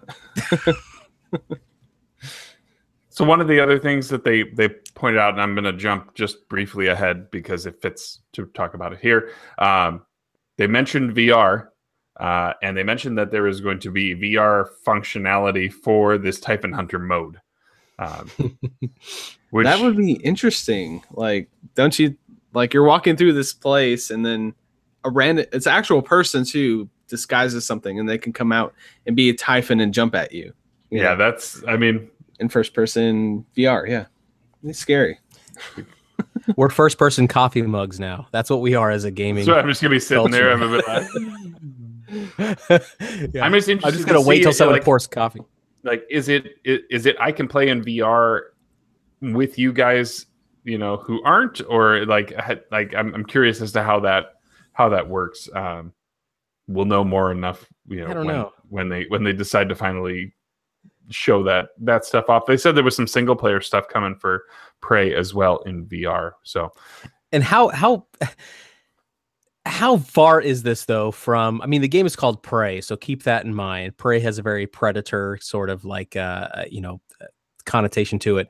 So one of the other things that they pointed out, and I'm going to jump just briefly ahead because it fits to talk about it here. They mentioned VR, and they mentioned that there is going to be VR functionality for this Typhon Hunter mode. Which, that would be interesting. Like, don't you, like, you're walking through this place and then it's an actual person too, disguised as something, and they can come out and be a Typhon and jump at you. Yeah, that's, I mean, in first person VR. Yeah, it's scary. We're first person coffee mugs now. That's what we are as a gaming. So I'm just gonna be sitting there. I'm just gonna wait till someone pours coffee. Like, is it I can play in VR with you guys, who aren't, or like I'm curious as to how that works. We'll know more enough, I don't know when they decide to finally show that stuff off. They said there was some single player stuff coming for Prey as well in VR. So, and how far is this though from? I mean, the game is called Prey, so keep that in mind. Prey has a very predator sort of like connotation to it.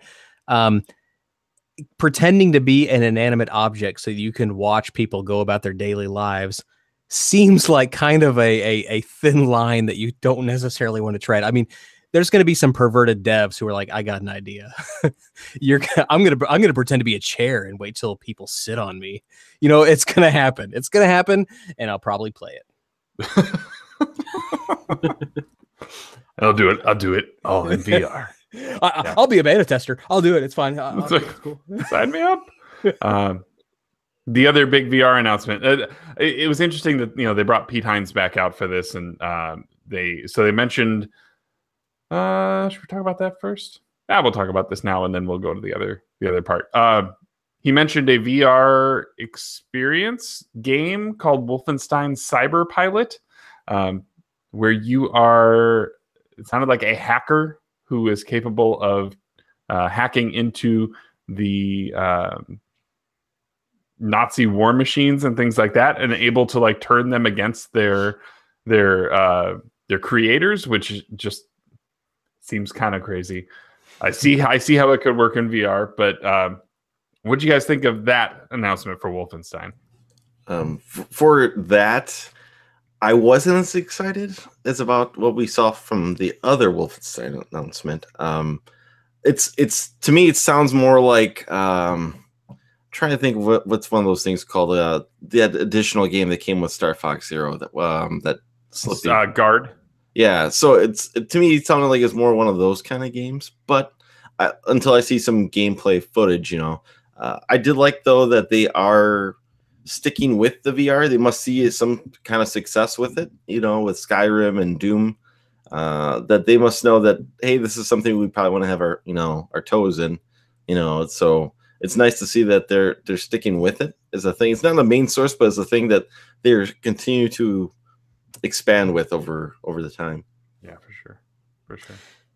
Pretending to be an inanimate object so you can watch people go about their daily lives seems like kind of a thin line that you don't necessarily want to tread. I mean, there's going to be some perverted devs who are like, I got an idea. I'm going to pretend to be a chair and wait till people sit on me. It's going to happen. It's going to happen, and I'll probably play it. I'll do it. Oh, in VR. I'll be a beta tester. I'll do it. It's fine. It's cool. Sign me up. The other big VR announcement. It was interesting that they brought Pete Hines back out for this, and they mentioned. Should we talk about that first? We'll talk about this now, and then we'll go to the other part. He mentioned a VR experience game called Wolfenstein Cyber Pilot, where you are. It sounded like a hacker who is capable of hacking into the Nazi war machines and things like that, and able to like turn them against their creators, which just seems kind of crazy. I see how it could work in VR, but what do you guys think of that announcement for Wolfenstein? For that, I wasn't as excited as about what we saw from the other Wolfenstein announcement. It's to me, it sounds more like trying to think what's one of those things called the additional game that came with Star Fox Zero that slipped Guard. Yeah, so to me, it sounded like it's more one of those kind of games. But until I see some gameplay footage, I did like though that they are sticking with the VR. They must see some kind of success with it, with Skyrim and Doom. That they must know that, hey, this is something we probably want to have our toes in. So it's nice to see that they're sticking with it as a thing. It's not the main source, but it's a thing that they're continue to expand with over the time. Yeah, for sure.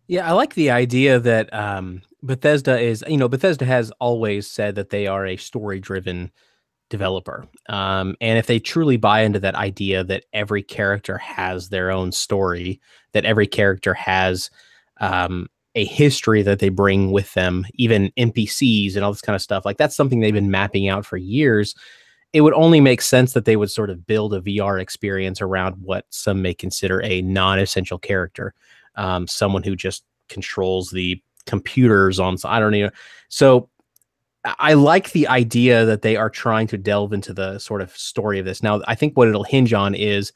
Yeah, I like the idea that Bethesda is, Bethesda has always said that they are a story-driven developer. And if they truly buy into that idea that every character has their own story, that every character has a history that they bring with them, even NPCs and all this kind of stuff. Like that's something they've been mapping out for years. It would only make sense that they would sort of build a VR experience around what some may consider a non-essential character, someone who just controls the computers on. I don't know. So I like the idea that they are trying to delve into the sort of story of this. Now, I think what it'll hinge on is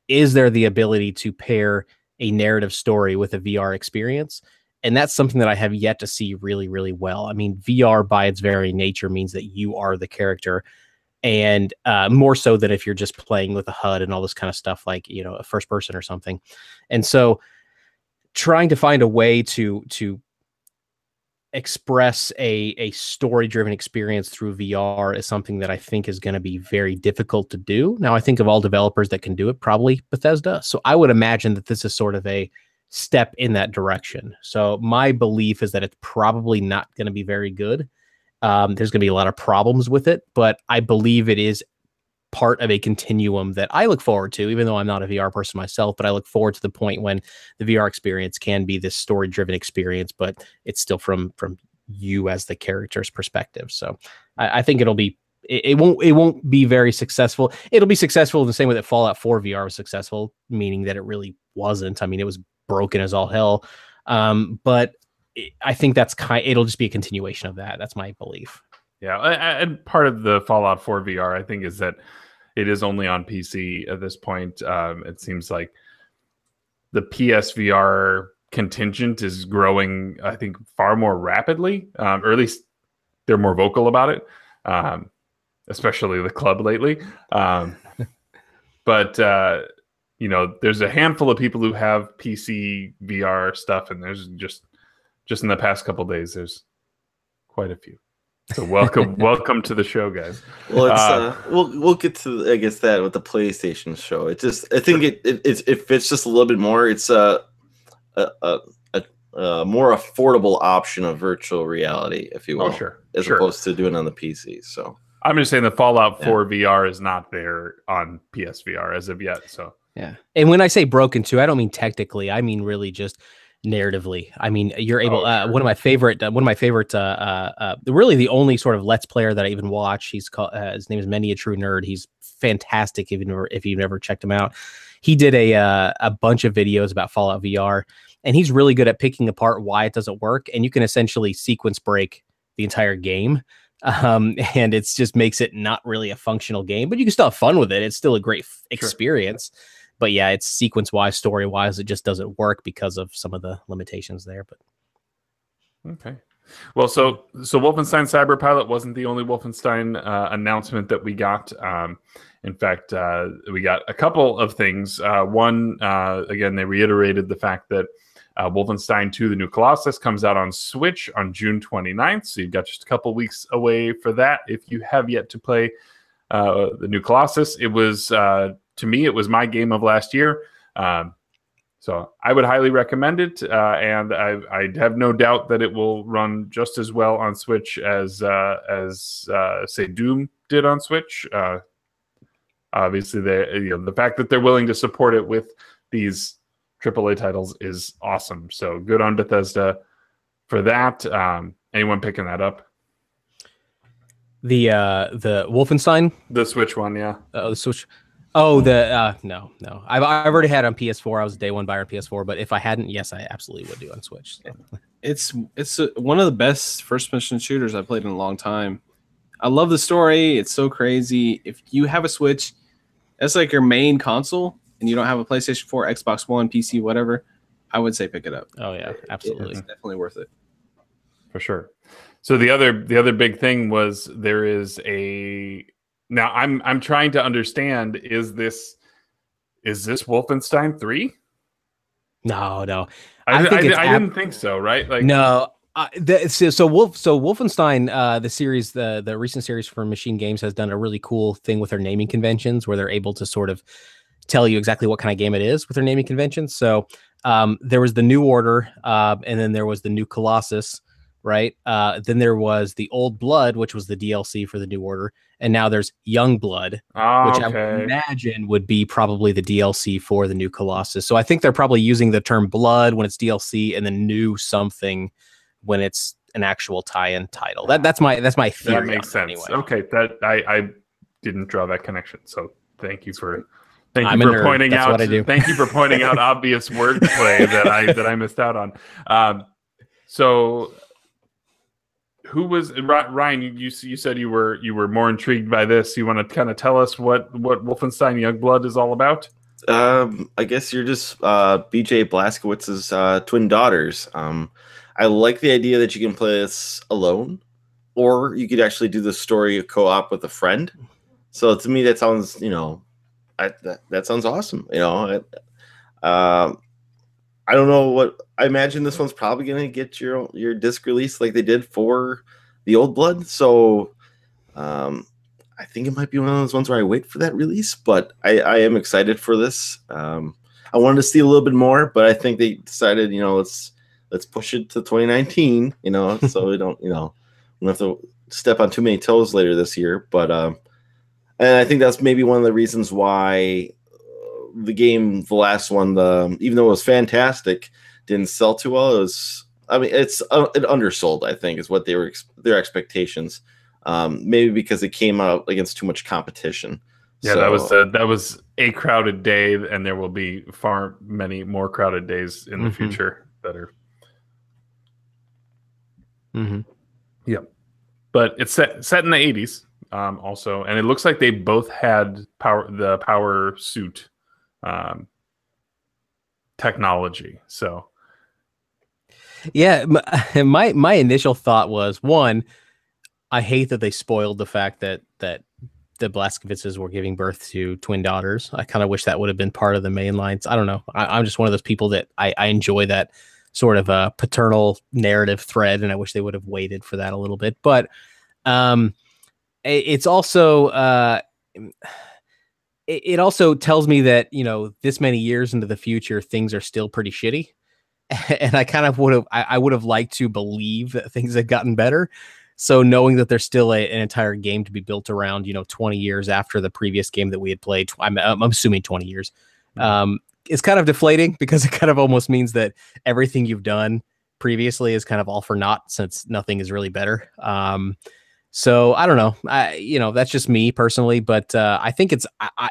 there the ability to pair a narrative story with a VR experience? And that's something that I have yet to see really, really well. I mean, VR by its very nature means that you are the character, and more so than if you're just playing with a HUD and all this kind of stuff, like, you know, a first person or something. And so trying to find a way to express a story-driven experience through VR is something that I think is going to be very difficult to do. Now, I think of all developers that can do it, probably Bethesda. So I would imagine that this is sort of a step in that direction. So my belief is that it's probably not going to be very good. There's going to be a lot of problems with it, but I believe it is part of a continuum that I look forward to, even though I'm not a VR person myself, but I look forward to the point when the VR experience can be this story-driven experience, but it's still from you as the character's perspective. So I think it won't be very successful. It'll be successful in the same way that Fallout 4 VR was successful, meaning that it really wasn't. I mean, it was broken as all hell. But I think it'll just be a continuation of that. That's my belief. Yeah, and part of the Fallout 4 VR, I think, is that it is only on PC at this point. It seems like the PSVR contingent is growing, I think, far more rapidly, or at least they're more vocal about it, especially the club lately. But you know, there's a handful of people who have PC VR stuff, and there's just in the past couple of days, there's quite a few. So welcome to the show, guys. Well, it's we'll get to, I guess, that with the PlayStation show. It just, I think it fits just a little bit more. It's a more affordable option of virtual reality, if you will, as opposed to doing it on the PC. So I'm just saying the Fallout 4 VR is not there on PSVR as of yet. So yeah, and when I say broken too, I don't mean technically. I mean really just narratively. I mean, you're able. One of my favorite, really the only sort of Let's Player that I even watch. He's called. His name is Many a True Nerd. He's fantastic. If you've never checked him out, he did a bunch of videos about Fallout VR, and he's really good at picking apart why it doesn't work. And you can essentially sequence break the entire game, and it's just makes it not really a functional game. But you can still have fun with it. It's still a great experience. But yeah, it's sequence-wise, story-wise, it just doesn't work because of some of the limitations there. But okay, well, so Wolfenstein Cyberpilot wasn't the only Wolfenstein announcement that we got. In fact, we got a couple of things. One, again, they reiterated the fact that Wolfenstein 2: The New Colossus comes out on Switch on June 29th. So you've got just a couple weeks away for that. If you have yet to play the New Colossus, it was. To me, it was my game of last year. So I would highly recommend it. And I have no doubt that it will run just as well on Switch as say, Doom did on Switch. Obviously, the fact that they're willing to support it with these AAA titles is awesome. So good on Bethesda for that. Anyone picking that up? The Wolfenstein? The Switch one, yeah. The Switch. Oh, no. I've already had it on PS4. I was a day one buyer on PS4, but if I hadn't, yes, I absolutely would do on Switch. So. It's one of the best first-person shooters I've played in a long time. I love the story. It's so crazy. If you have a Switch, that's like your main console, and you don't have a PlayStation 4, Xbox One, PC, whatever, I would say pick it up. Oh yeah, absolutely. It's definitely worth it. For sure. So the other big thing was there is a. Now I'm trying to understand, is this Wolfenstein 3? No. I didn't think so, right? Like no. So Wolfenstein, the series, the recent series from Machine Games has done a really cool thing with their naming conventions, where they're able to sort of tell you exactly what kind of game it is with their naming conventions. So there was the New Order, and then there was the New Colossus. right? Then there was the Old Blood, which was the DLC for the New Order, and now there's Young Blood, which I would imagine would be probably the DLC for the new Colossus. So I think they're probably using the term Blood when it's DLC, and then New something when it's an actual tie-in title. That's my theory. That makes sense. Anyway. Okay, that I didn't draw that connection. So thank you for pointing out. Thank you for pointing out obvious wordplay that I missed out on. So who was Ryan? You said you were more intrigued by this. You want to kind of tell us what Wolfenstein Youngblood is all about? I guess you're just BJ Blazkowicz's twin daughters. I like the idea that you can play this alone, or you could actually do the story co-op with a friend. So to me, that sounds, that sounds awesome. I don't know what I imagine. This one's probably going to get your disc release like they did for the Old Blood. So I think it might be one of those ones where I wait for that release, but I am excited for this. I wanted to see a little bit more, but I think they decided, let's push it to 2019, so we don't have to step on too many toes later this year. But and I think that's maybe one of the reasons why the game, the last one, even though it was fantastic, didn't sell too well. It's it undersold, I think, is what their expectations. Maybe because it came out against too much competition. Yeah, so, that was a crowded day, and there will be far many more crowded days in the future that are. Yeah, but it's set in the 80s also, and it looks like they both had the power suit technology. So yeah, my initial thought was, one, I hate that they spoiled the fact that the Blazkowiczes were giving birth to twin daughters. I kind of wish that would have been part of the main lines. I don't know. I'm just one of those people that I enjoy that sort of a paternal narrative thread, and I wish they would have waited for that a little bit. But it's also it also tells me that this many years into the future, things are still pretty shitty, and I kind of would have liked to believe that things had gotten better. So knowing that there's still an entire game to be built around, 20 years after the previous game that we had played, I'm assuming 20 years. It's kind of deflating because it kind of almost means that everything you've done previously is kind of all for naught, since nothing is really better. So I don't know. That's just me personally, but I think it's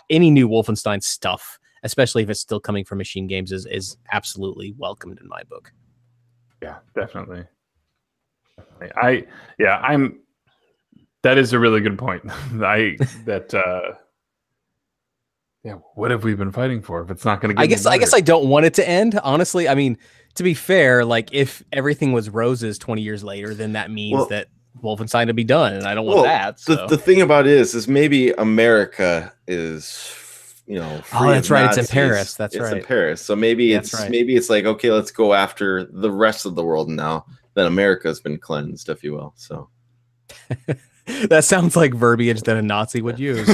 any new Wolfenstein stuff, especially if it's still coming from Machine Games, is absolutely welcomed in my book. Yeah, definitely. That is a really good point. Yeah, what have we been fighting for if it's not going to get I guess I don't want it to end, honestly. I mean, to be fair, like if everything was roses 20 years later, then that means that Wolfenstein to be done, and I don't want that. So. The thing about it is maybe America is, free that's right. Nazis. It's in Paris. It's in Paris. So maybe it's like, okay, let's go after the rest of the world now that America's been cleansed, if you will. So. That sounds like verbiage that a Nazi would use.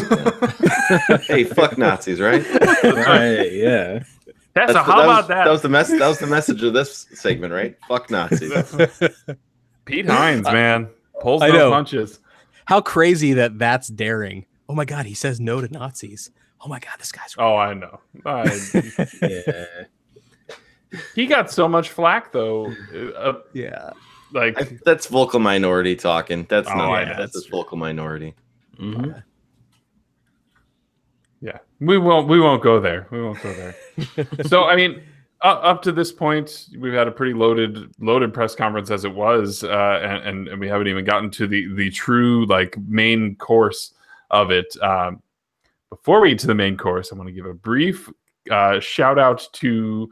Hey, fuck Nazis, right? Right, yeah. How about that? That was the message of this segment, right? Fuck Nazis. Pete Hines, man, pulls no punches. How crazy that's daring! Oh my god, he says no to Nazis. Oh my god, this guy's. Oh, I know. Yeah. He got so much flack though. Yeah. Like that's vocal minority talking. That's that's vocal minority. Mm-hmm. Yeah, we won't go there. We won't go there. So I mean, up to this point, we've had a pretty loaded press conference as it was, and we haven't even gotten to the true main course of it. Before we get to the main course, I want to give a brief shout out to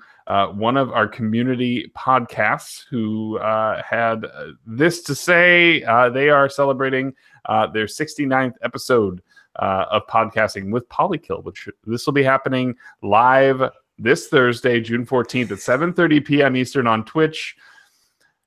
one of our community podcasts who had this to say. They are celebrating their 69th episode of podcasting with Polykill, which this will be happening live this Thursday, June 14th at 7:30 p.m. Eastern on Twitch.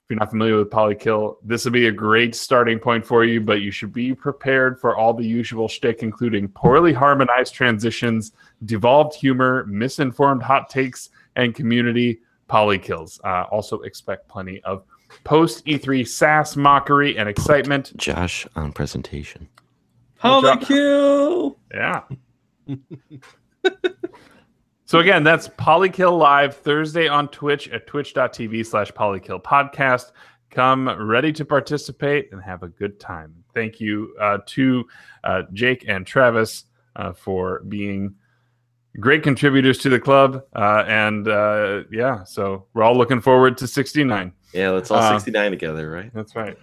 If you're not familiar with Polykill, this will be a great starting point for you, but you should be prepared for all the usual shtick, including poorly harmonized transitions, devolved humor, misinformed hot takes, and community polykills. Also expect plenty of post E3 sass mockery and excitement. Josh on presentation. Polykill. Yeah. So again, that's Polykill Live Thursday on Twitch at twitch.tv/Polykill Podcast. Come ready to participate and have a good time. Thank you to Jake and Travis for being great contributors to the club. Yeah, so we're all looking forward to 69. Yeah, let's all 69 together, right? That's right.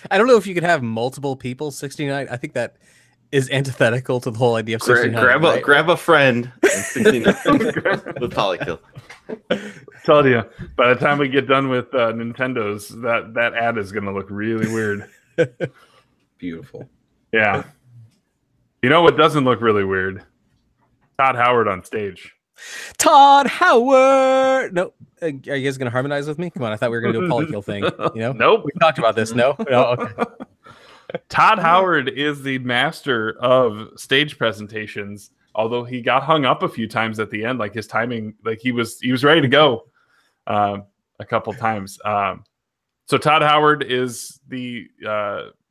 I don't know if you could have multiple people 69. I think that is antithetical to the whole idea of 69. Grab a friend and 69 with Polykill. Tell you, by the time we get done with Nintendo's, that ad is going to look really weird. Beautiful. Yeah. You know what doesn't look really weird? Todd Howard on stage. Todd Howard. No, are you guys going to harmonize with me? Come on, I thought we were going to do a Polykill thing. You know? Nope. We talked about this. No. Okay. Todd Howard is the master of stage presentations, although he got hung up a few times at the end. Like his timing, like he was ready to go a couple times. So Todd Howard is the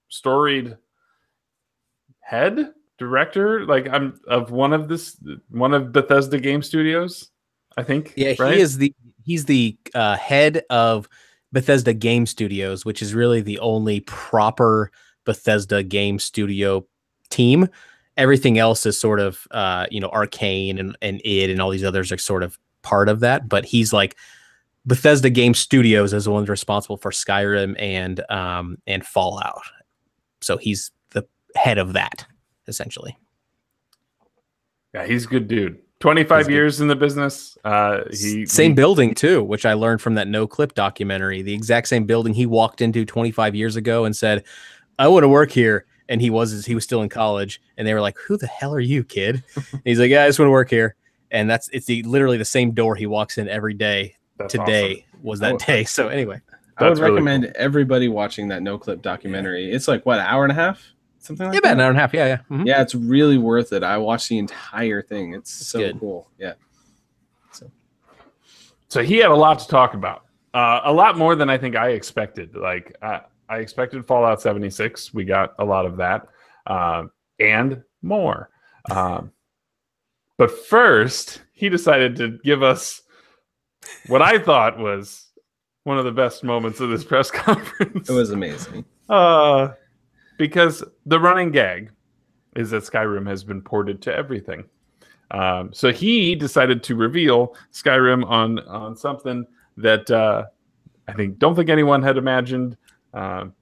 storied head director, of one of Bethesda game studios, I think. Yeah, right? He's the head of Bethesda Game Studios, which is really the only proper Bethesda game studio team. Everything else is sort of Arcane and id and all these others are sort of part of that, but he's like Bethesda Game Studios is the one responsible for Skyrim and Fallout. So he's the head of that essentially. Yeah, he's a good dude. 25 years in the business. Same building too, which I learned from that No Clip documentary. The exact same building he walked into 25 years ago and said, "I want to work here." And he was still in college, and they were like, "Who the hell are you, kid?" And he's like, "Yeah, I just want to work here." And it's literally the same door he walks in every day. Today was that day. So anyway, I would recommend everybody watching that No Clip documentary. It's like what, hour and a half, something like that. About an hour and a half. Yeah. Mm-hmm. Yeah, it's really worth it. I watched the entire thing. It's so good. Cool. Yeah. So he had a lot to talk about. A lot more than I think I expected. Like I expected Fallout 76. We got a lot of that and more. But first, he decided to give us what I thought was one of the best moments of this press conference. It was amazing. Because the running gag is that Skyrim has been ported to everything. So he decided to reveal Skyrim on something that don't think anyone had imagined. What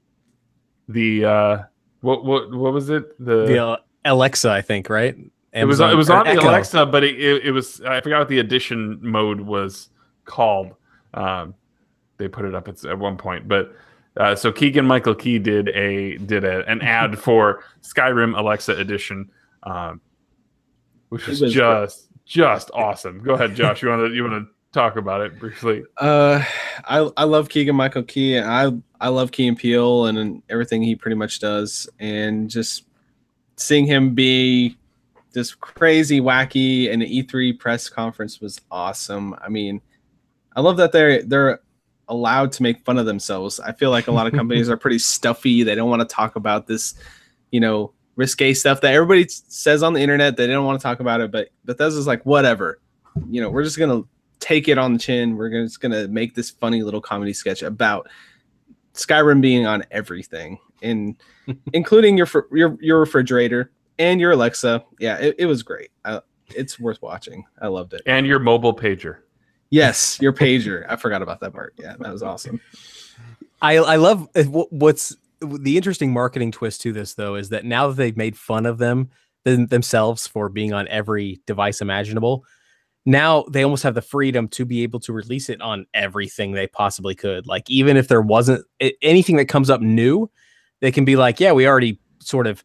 was it? The Alexa, I think, right? Amazon, it was on the Echo. Alexa, but it was, I forgot what the edition mode was called. They put it up at one point, but so Keegan Michael Key did an ad for Skyrim Alexa edition, which was just awesome. Go ahead, Josh. You want to talk about it briefly? I love Keegan Michael Key, and I love Key and Peele and everything he pretty much does, and just seeing him be this crazy wacky in an E3 press conference was awesome. I mean, I love that they're allowed to make fun of themselves. I feel like a lot of companies are pretty stuffy. They don't want to talk about this, risque stuff that everybody says on the internet. They don't want to talk about it, but Bethesda's like, whatever. We're just gonna take it on the chin. We're just gonna make this funny little comedy sketch about Skyrim being on everything, and including your refrigerator and your Alexa. Yeah, it was great. It's worth watching. I loved it. And your mobile pager. Yes, your pager. I forgot about that part. Yeah, that was awesome. I love what's the interesting marketing twist to this, though, is that now that they've made fun of themselves for being on every device imaginable, now they almost have the freedom to be able to release it on everything they possibly could. Like, even if there wasn't anything that comes up new, they can be like, yeah, we already sort of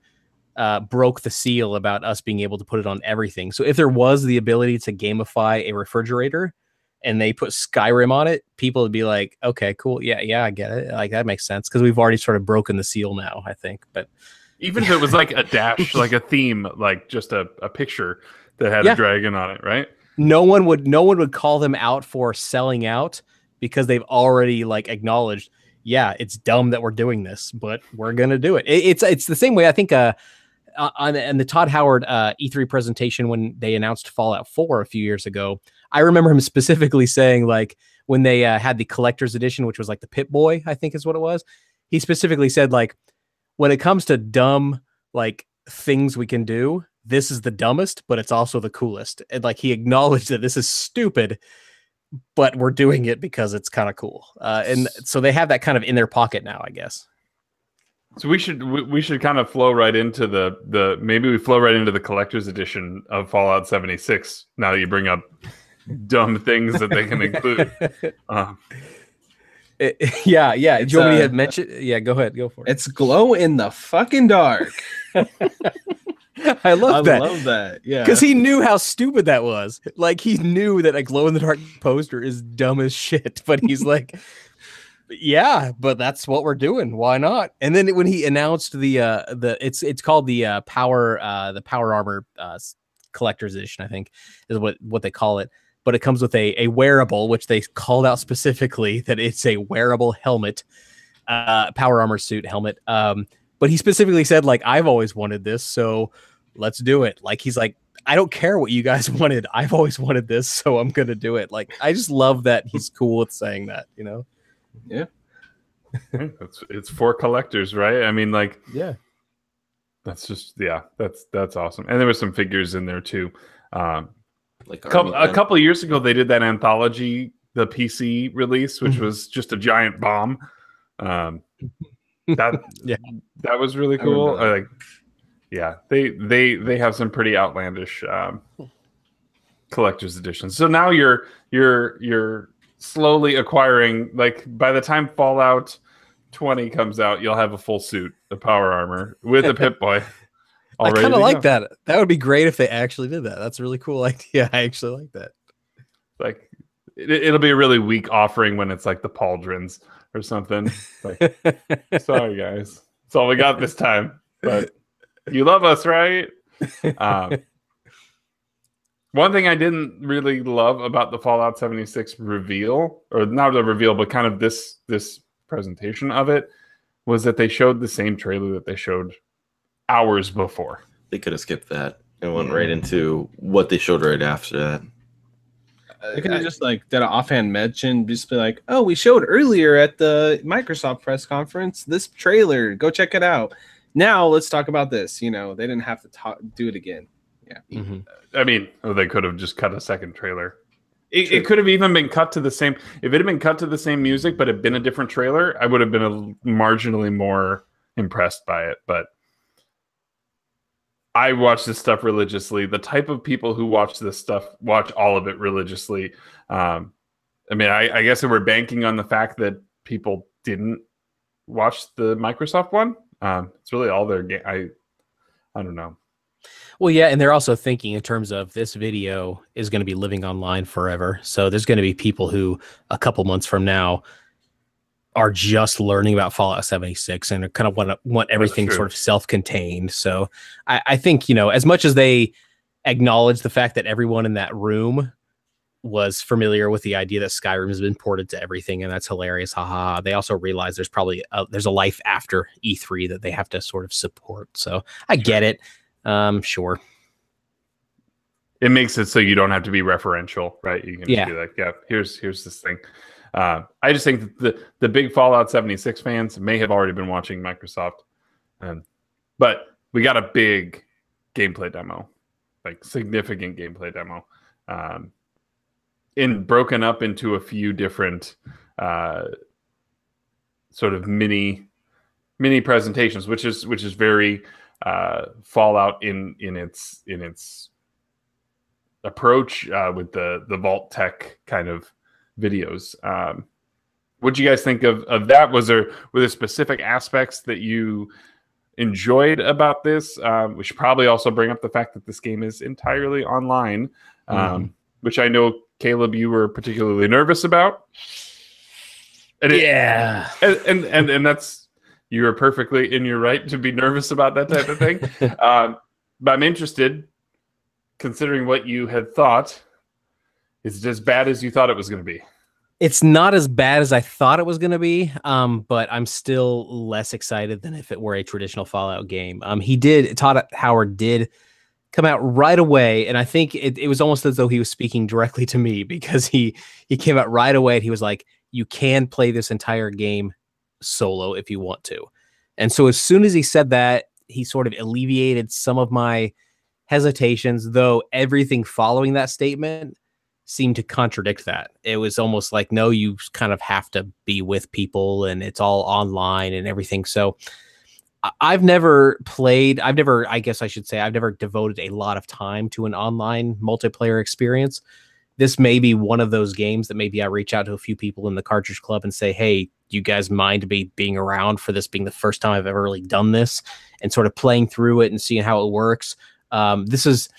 broke the seal about us being able to put it on everything. So if there was the ability to gamify a refrigerator and they put Skyrim on it, people would be like, okay, cool. Yeah, I get it. Like, that makes sense, because we've already sort of broken the seal now, I think. But even if it was like a dash, like a theme, like just a picture that had a dragon on it, right? No one would call them out for selling out, because they've already acknowledged, yeah, it's dumb that we're doing this, but we're gonna do it. It's the same way I think on the Todd Howard E3 presentation when they announced Fallout 4 a few years ago. I remember him specifically saying, like, when they had the collector's edition, which was like the Pip-Boy, I think is what it was. He specifically said, like, when it comes to dumb like things we can do, this is the dumbest, but it's also the coolest. And like he acknowledged that this is stupid, but we're doing it because it's kind of cool. And so they have that kind of in their pocket now, I guess. So we should kind of flow right into maybe we flow right into the collector's edition of Fallout 76. Now that you bring up dumb things that they can include. Yeah. Do you want me to mention? Yeah, go ahead. Go for it. It's glow in the fucking dark. I love that. Yeah. Because he knew how stupid that was. Like, he knew that a glow in the dark poster is dumb as shit. But he's like, yeah, but that's what we're doing. Why not? And then when he announced it's called the power armor collector's edition, I think is what they call it. But it comes with a wearable, which they called out specifically that it's a wearable helmet, power armor suit helmet. But he specifically said, like, I've always wanted this, so let's do it. Like, he's like, I don't care what you guys wanted. I've always wanted this, so I'm going to do it. Like, I just love that he's cool with saying that, you know? Yeah. It's for collectors, right? I mean, like, yeah, that's just, yeah, that's awesome. And there were some figures in there too. Like a couple of years ago, they did that anthology, the PC release, which was just a giant bomb. That was really cool. They have some pretty outlandish collector's editions. So now you're slowly acquiring, like, by the time Fallout 20 comes out, you'll have a full suit of power armor with a Pip-Boy. I kind of like that. That would be great if they actually did that. That's a really cool idea. I actually like that. Like, it'll be a really weak offering when it's like the Pauldrons or something. Like, sorry guys, that's all we got this time. But you love us, right? One thing I didn't really love about the Fallout 76 reveal, or not the reveal, but kind of this presentation of it, was that they showed the same trailer that they showed hours before. They could have skipped that and went right into what they showed right after that. They could have just like did an offhand mention, just be like, "Oh, we showed earlier at the Microsoft press conference this trailer. Go check it out. Now let's talk about this." You know, they didn't have to do it again. Yeah. Mm-hmm. I mean, they could have just cut a second trailer. It could have even been cut to the same. If it had been cut to the same music, but had been a different trailer, I would have been marginally more impressed by it. But I watch this stuff religiously. The type of people who watch this stuff watch all of it religiously. I mean, I guess we're banking on the fact that people didn't watch the Microsoft one. It's really all their game. I don't know. Well, yeah, and they're also thinking in terms of this video is going to be living online forever. So there's going to be people who a couple months from now are just learning about Fallout 76 and are kind of want everything sort of self-contained. So I think, you know, as much as they acknowledge the fact that everyone in that room was familiar with the idea that Skyrim has been ported to everything, and that's hilarious, haha, they also realize there's probably there's a life after E3 that they have to sort of support. So I get it. Sure. It makes it so you don't have to be referential, right? You can just be like, yeah, here's this thing. I just think that the big Fallout 76 fans may have already been watching Microsoft, but we got a big gameplay demo, like significant gameplay demo, broken up into a few different sort of mini presentations, which is very Fallout in its approach with the Vault Tech kind of videos. What do you guys think of that? Were there specific aspects that you enjoyed about this? We should probably also bring up the fact that this game is entirely online, which I know, Caleb, you were particularly nervous about. And and that's, you are perfectly in your right to be nervous about that type of thing. But I'm interested, considering what you had thought, is it as bad as you thought it was going to be? It's not as bad as I thought it was going to be, but I'm still less excited than if it were a traditional Fallout game. Todd Howard did come out right away, and I think it was almost as though he was speaking directly to me, because he came out right away and he was like, you can play this entire game solo if you want to. And so as soon as he said that, he sort of alleviated some of my hesitations, though everything following that statement seemed to contradict that. It was almost like, no, you kind of have to be with people and it's all online and everything. So I've never, I guess I should say, I've never devoted a lot of time to an online multiplayer experience. This may be one of those games that maybe I reach out to a few people in the Cartridge Club and say, hey, do you guys mind being around for this being the first time I've ever really done this, and sort of playing through it and seeing how it works. This is,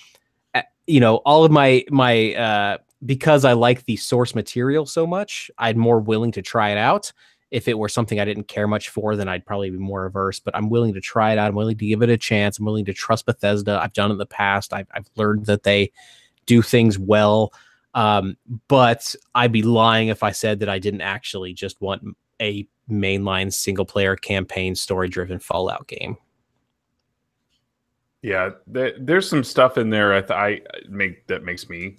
all of my because I like the source material so much, I'm more willing to try it out. If it were something I didn't care much for, then I'd probably be more averse, but I'm willing to try it out. I'm willing to give it a chance. I'm willing to trust Bethesda. I've done it in the past. I've learned that they do things well. But I'd be lying if I said that I didn't actually just want a mainline single player campaign story driven Fallout game. Yeah, there's some stuff in there that makes me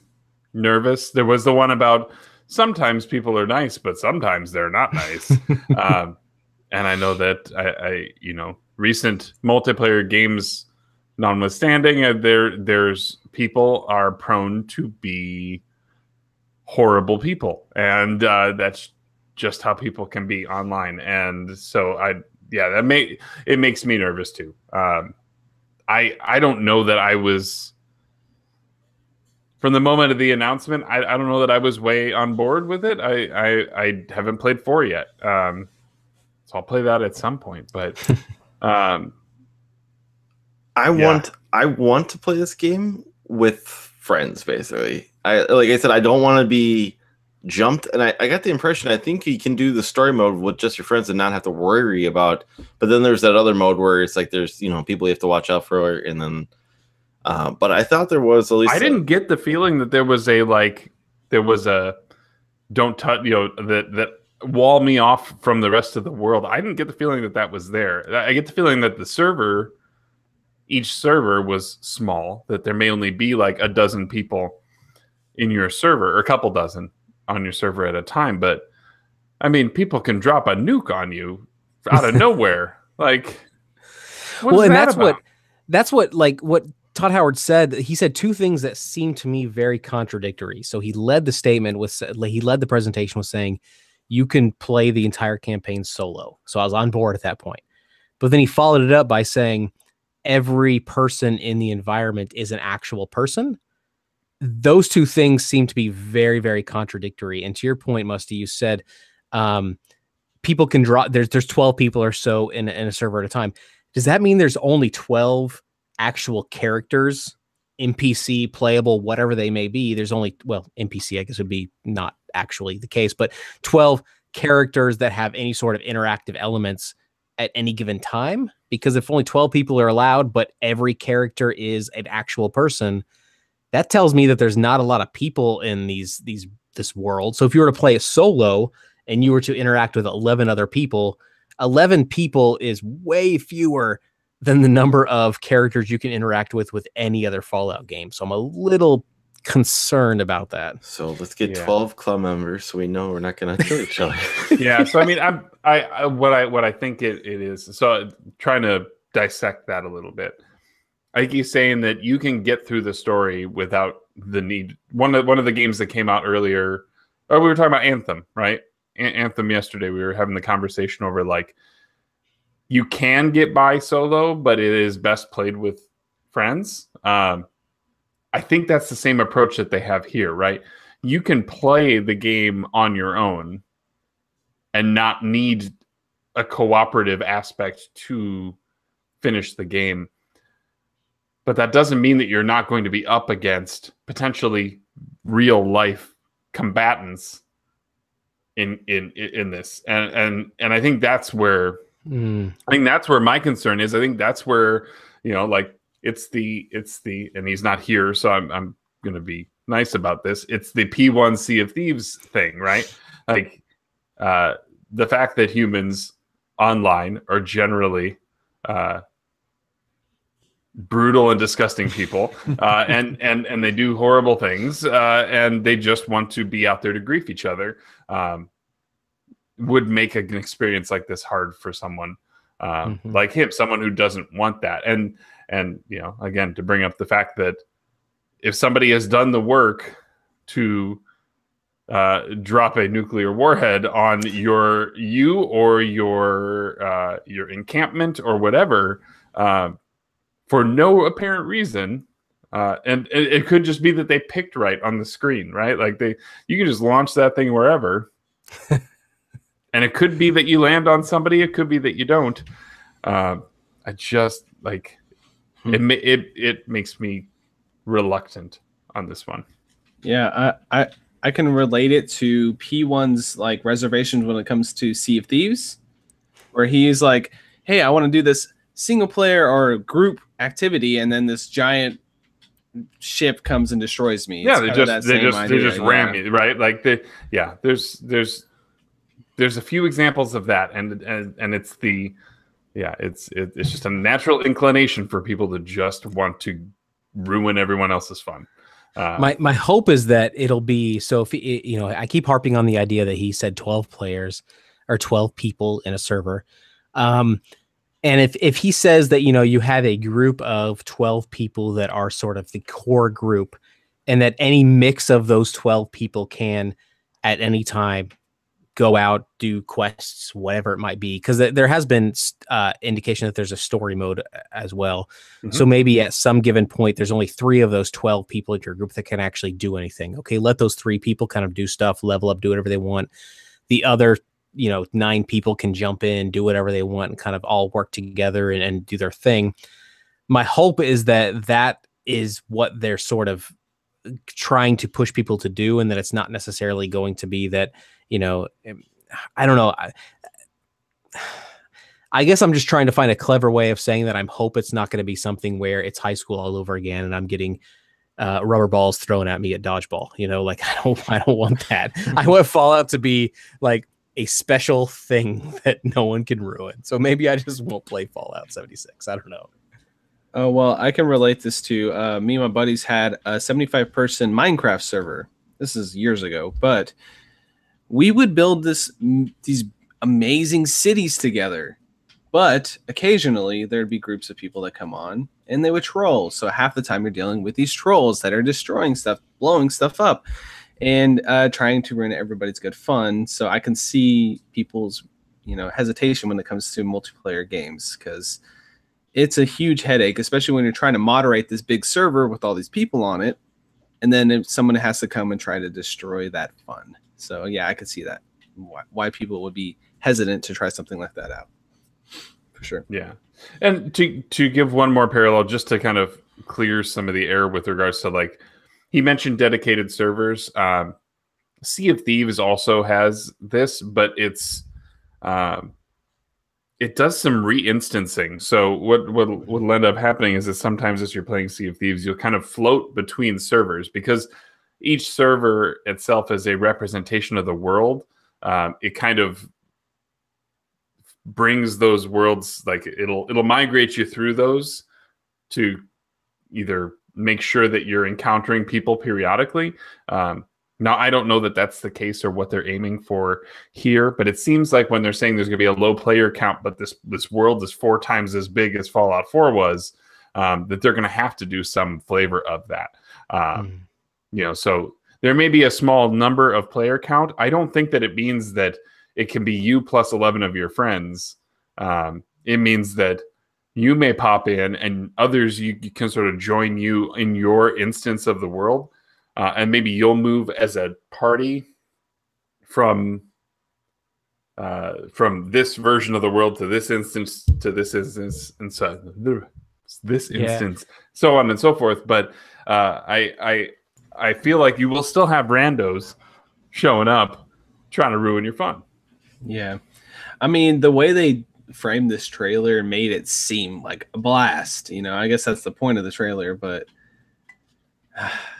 nervous. There was the one about sometimes people are nice, but sometimes they're not nice. And I know that I recent multiplayer games notwithstanding, there's people are prone to be horrible people, and that's just how people can be online. And so it makes me nervous too. I don't know that I was, from the moment of the announcement, I don't know that I was way on board with it. I haven't played 4 yet. So I'll play that at some point, but I want to play this game with friends, basically. Like I said, I don't want to be jumped, and I got the impression, I think you can do the story mode with just your friends and not have to worry about, but then there's that other mode where it's like there's people you have to watch out for, and then but I thought there was at least, I didn't get the feeling that there was a don't touch, that wall me off from the rest of the world. I didn't get the feeling that was there. I get the feeling that each server was small, that there may only be like a dozen people in your server, or a couple dozen on your server at a time. But I mean, people can drop a nuke on you out of nowhere. Like, that's what Todd Howard said. He said two things that seemed to me very contradictory. So he led the presentation with saying you can play the entire campaign solo. So I was on board at that point. But then he followed it up by saying every person in the environment is an actual person. Those two things seem to be very, very contradictory. And to your point, Musty, you said people can draw. There's 12 people or so in a server at a time. Does that mean there's only 12 actual characters, NPC, playable, whatever they may be? There's only, NPC, I guess, would be not actually the case, but 12 characters that have any sort of interactive elements at any given time? Because if only 12 people are allowed, but every character is an actual person, that tells me that there's not a lot of people in this world. So if you were to play a solo and you were to interact with 11 other people, 11 people is way fewer than the number of characters you can interact with any other Fallout game. So I'm a little concerned about that. So let's get 12 club members so we know we're not going to kill each other. Yeah. So I mean, what I think it is. So trying to dissect that a little bit. I think he's saying that you can get through the story without the need. One of the games that came out earlier, we were talking about Anthem, right? Anthem yesterday. We were having the conversation over like, you can get by solo, but it is best played with friends. I think that's the same approach that they have here, right? You can play the game on your own and not need a cooperative aspect to finish the game. But that doesn't mean that you're not going to be up against potentially real life combatants in this. And I think that's where my concern is. I think that's where, like it's the and he's not here, so I'm going to be nice about this. It's the P1 Sea of Thieves thing, right? Like the fact that humans online are generally brutal and disgusting people, and they do horrible things, and they just want to be out there to grief each other, would make an experience like this hard for someone like him, someone who doesn't want that. And you know, again, to bring up the fact that if somebody has done the work to drop a nuclear warhead on you or your encampment or whatever, for no apparent reason, and it could just be that they picked right on the screen, right? Like you can just launch that thing wherever, and it could be that you land on somebody. It could be that you don't. I just like it makes me reluctant on this one. Yeah, I can relate it to P1's like reservations when it comes to Sea of Thieves, where he's like, "Hey, I want to do this single player or group activity," and then this giant ship comes and destroys me. Yeah, they just ram me, right? Like there's a few examples of that, and it's just a natural inclination for people to just want to ruin everyone else's fun. My hope is that it'll be so. If you know, I keep harping on the idea that he said 12 players or 12 people in a server. And if he says that, you know, you have a group of 12 people that are sort of the core group, and that any mix of those 12 people can at any time go out, do quests, whatever it might be, because there has been indication that there's a story mode as well. Mm-hmm. So maybe at some given point, there's only 3 of those 12 people in your group that can actually do anything. Okay, let those 3 people kind of do stuff, level up, do whatever they want. The other 9 people can jump in, do whatever they want, and kind of all work together and do their thing. My hope is that is what they're sort of trying to push people to do, and that it's not necessarily going to be that, I don't know. I guess I'm just trying to find a clever way of saying that I hope it's not going to be something where it's high school all over again and I'm getting rubber balls thrown at me at dodgeball. Like I don't want that. I want Fallout to be like a special thing that no one can ruin. So maybe I just won't play Fallout 76. I don't know. Oh, well, I can relate this to me and my buddies had a 75-person Minecraft server. This is years ago, but we would build these amazing cities together. But occasionally there'd be groups of people that come on and they would troll. So half the time you're dealing with these trolls that are destroying stuff, blowing stuff up, and trying to ruin everybody's good fun. So I can see people's, hesitation when it comes to multiplayer games, because it's a huge headache, especially when you're trying to moderate this big server with all these people on it, and then if someone has to come and try to destroy that fun. So yeah, I could see that why people would be hesitant to try something like that out. For sure. Yeah. And to give one more parallel, just to kind of clear some of the air with regards to, like, he mentioned dedicated servers. Sea of Thieves also has this, but it does some re-instancing. So what'll end up happening is that sometimes as you're playing Sea of Thieves, you'll kind of float between servers, because each server itself is a representation of the world. It kind of brings those worlds, like it'll migrate you through those to either make sure that you're encountering people periodically. Now, I don't know that that's the case or what they're aiming for here, but it seems like when they're saying there's going to be a low player count, but this world is 4 times as big as Fallout 4 was, that they're going to have to do some flavor of that. So there may be a small number of player count. I don't think that it means that it can be you plus 11 of your friends. It means that you may pop in and others you can sort of join you in your instance of the world. And maybe you'll move as a party from this version of the world to this instance, and so this instance, so on and so forth. But I feel like you will still have randos showing up trying to ruin your fun. Yeah. I mean, the way they framed this trailer made it seem like a blast. I guess that's the point of the trailer, but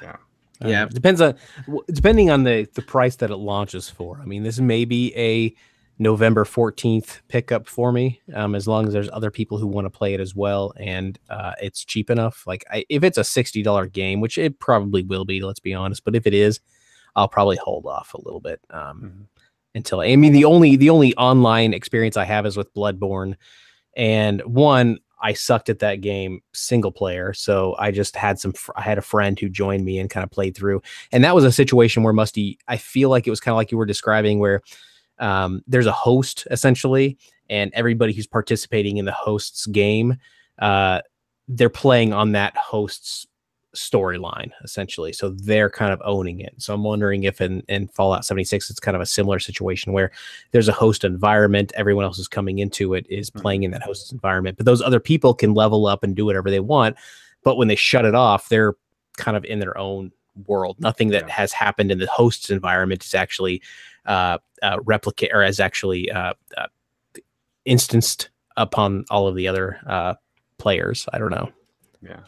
yeah. Yeah. Depending on the price that it launches for. I mean, this may be a November 14th pickup for me, as long as there's other people who want to play it as well, and it's cheap enough. Like, if it's a $60 game, which it probably will be, let's be honest, but if it is, I'll probably hold off a little bit until. I mean, the only online experience I have is with Bloodborne, and I sucked at that game single player. So I just had I had a friend who joined me and kind of played through. And that was a situation where Musty, I feel like it was kind of like you were describing, where there's a host essentially, and everybody who's participating in the host's game, they're playing on that host's storyline essentially. So they're kind of owning it. So I'm wondering if in Fallout 76, it's kind of a similar situation where there's a host environment. Everyone else is coming into it, is playing in that host environment, but those other people can level up and do whatever they want. But when they shut it off, they're kind of in their own world. Nothing that has happened in the host's environment is actually replicate or is actually instanced upon all of the other players. I don't know. Yeah.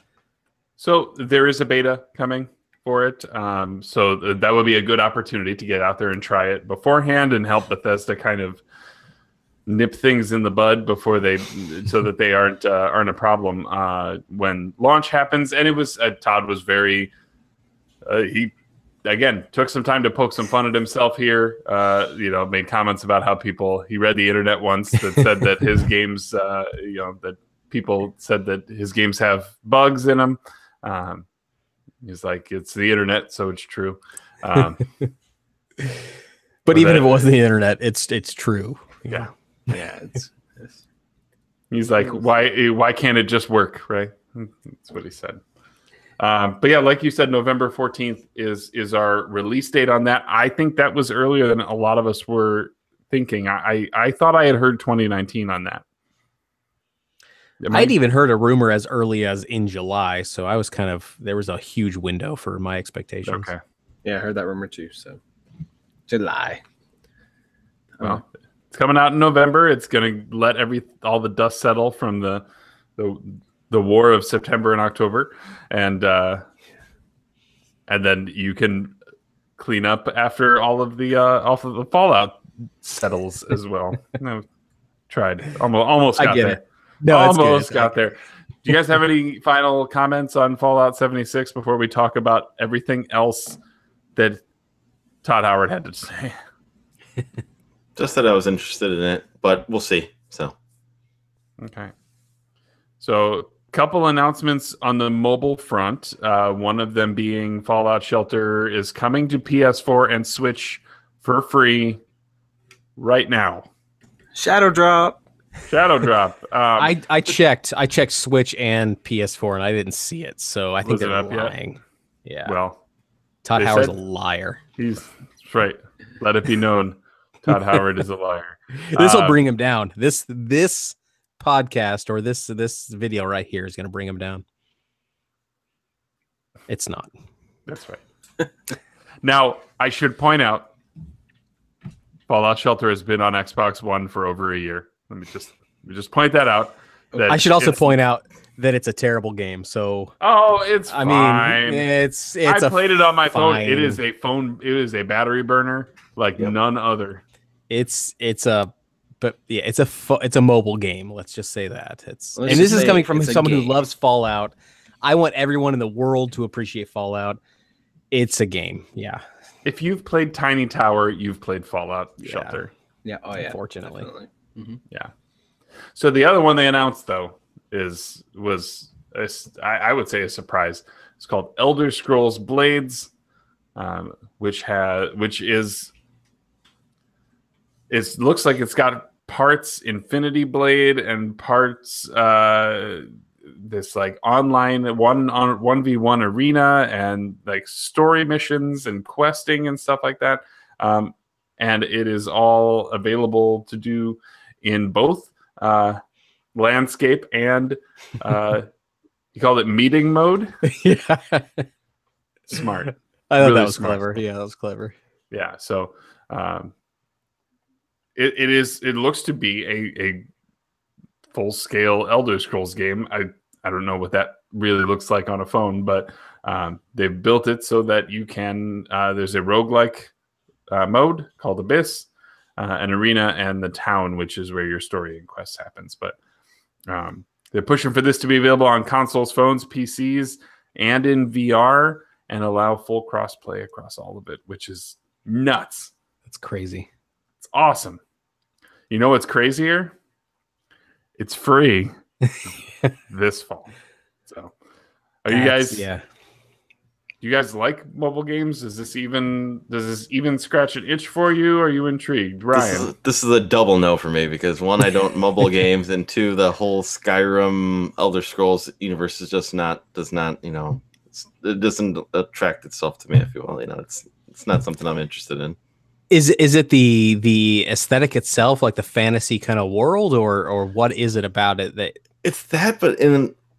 So there is a beta coming for it. So that would be a good opportunity to get out there and try it beforehand and help Bethesda kind of nip things in the bud before so that they aren't a problem when launch happens. And it was Todd was very he again took some time to poke some fun at himself here. Made comments about how he read the internet once that said that his games that people said that his games have bugs in them. He's like, it's the internet, so it's true. But even if it wasn't the internet, it's true. Yeah. Yeah. He's like, why can't it just work? Right. That's what he said. But yeah, like you said, November 14th is our release date on that. I think that was earlier than a lot of us were thinking. I thought I had heard 2019 on that. I'd even heard a rumor as early as in July, so I was there was a huge window for my expectations. Okay. Yeah, I heard that rumor too. So July. Well, it's coming out in November. It's going to let all the dust settle from the war of September and October, and then you can clean up after all of the Fallout settles as well. No, tried almost got there. It. No, almost got there. Do you guys have any final comments on Fallout 76 before we talk about everything else that Todd Howard had to say? Just that I was interested in it, but we'll see. So, okay. So, a couple announcements on the mobile front. One of them being Fallout Shelter is coming to PS4 and Switch for free right now. Shadow Drop. I checked Switch and PS4 and I didn't see it, so I think they're lying. Yeah. Well, Todd Howard's a liar. That's right. Let it be known, Todd Howard is a liar. This will bring him down. This podcast or this video right here is going to bring him down. It's not. That's right. Now, I should point out, Fallout Shelter has been on Xbox One for over a year. Let me just point that out. I should also point out that it's a terrible game. So it's fine. It's I played it on my phone. It is a battery burner like none other. It's a mobile game. Let's just say that. This is coming from someone who loves Fallout. I want everyone in the world to appreciate Fallout. It's a game. Yeah. If you've played Tiny Tower, you've played Fallout Shelter. Yeah. Oh yeah. Unfortunately. Mm-hmm. Yeah. So the other one they announced though I would say a surprise. It's called Elder Scrolls Blades, which looks like it's got parts Infinity Blade and parts this like online 1v1 arena and like story missions and questing and stuff like that. And it is all available to do in both landscape and you called it meeting mode. Yeah. Smart. I thought that was clever. Yeah, that was clever. Yeah. So it looks to be a full scale Elder Scrolls game. I don't know what that really looks like on a phone, but they've built it so that you can. There's a roguelike mode called Abyss, an arena, and the town, which is where your story and quest happens. But they're pushing for this to be available on consoles, phones, PCs, and in VR, and allow full crossplay across all of it, which is nuts. That's crazy. It's awesome. You know what's crazier? It's free this fall. So, you guys? Yeah. Do you guys like mobile games? Does this even scratch an itch for you? Are you intrigued, Ryan? This is a double no for me because one, I don't mobile games, and two, the whole Skyrim Elder Scrolls universe is just does not it doesn't attract itself to me. If you will, it's not something I'm interested in. Is it the aesthetic itself, like the fantasy kind of world, or what is it about it that it's that? But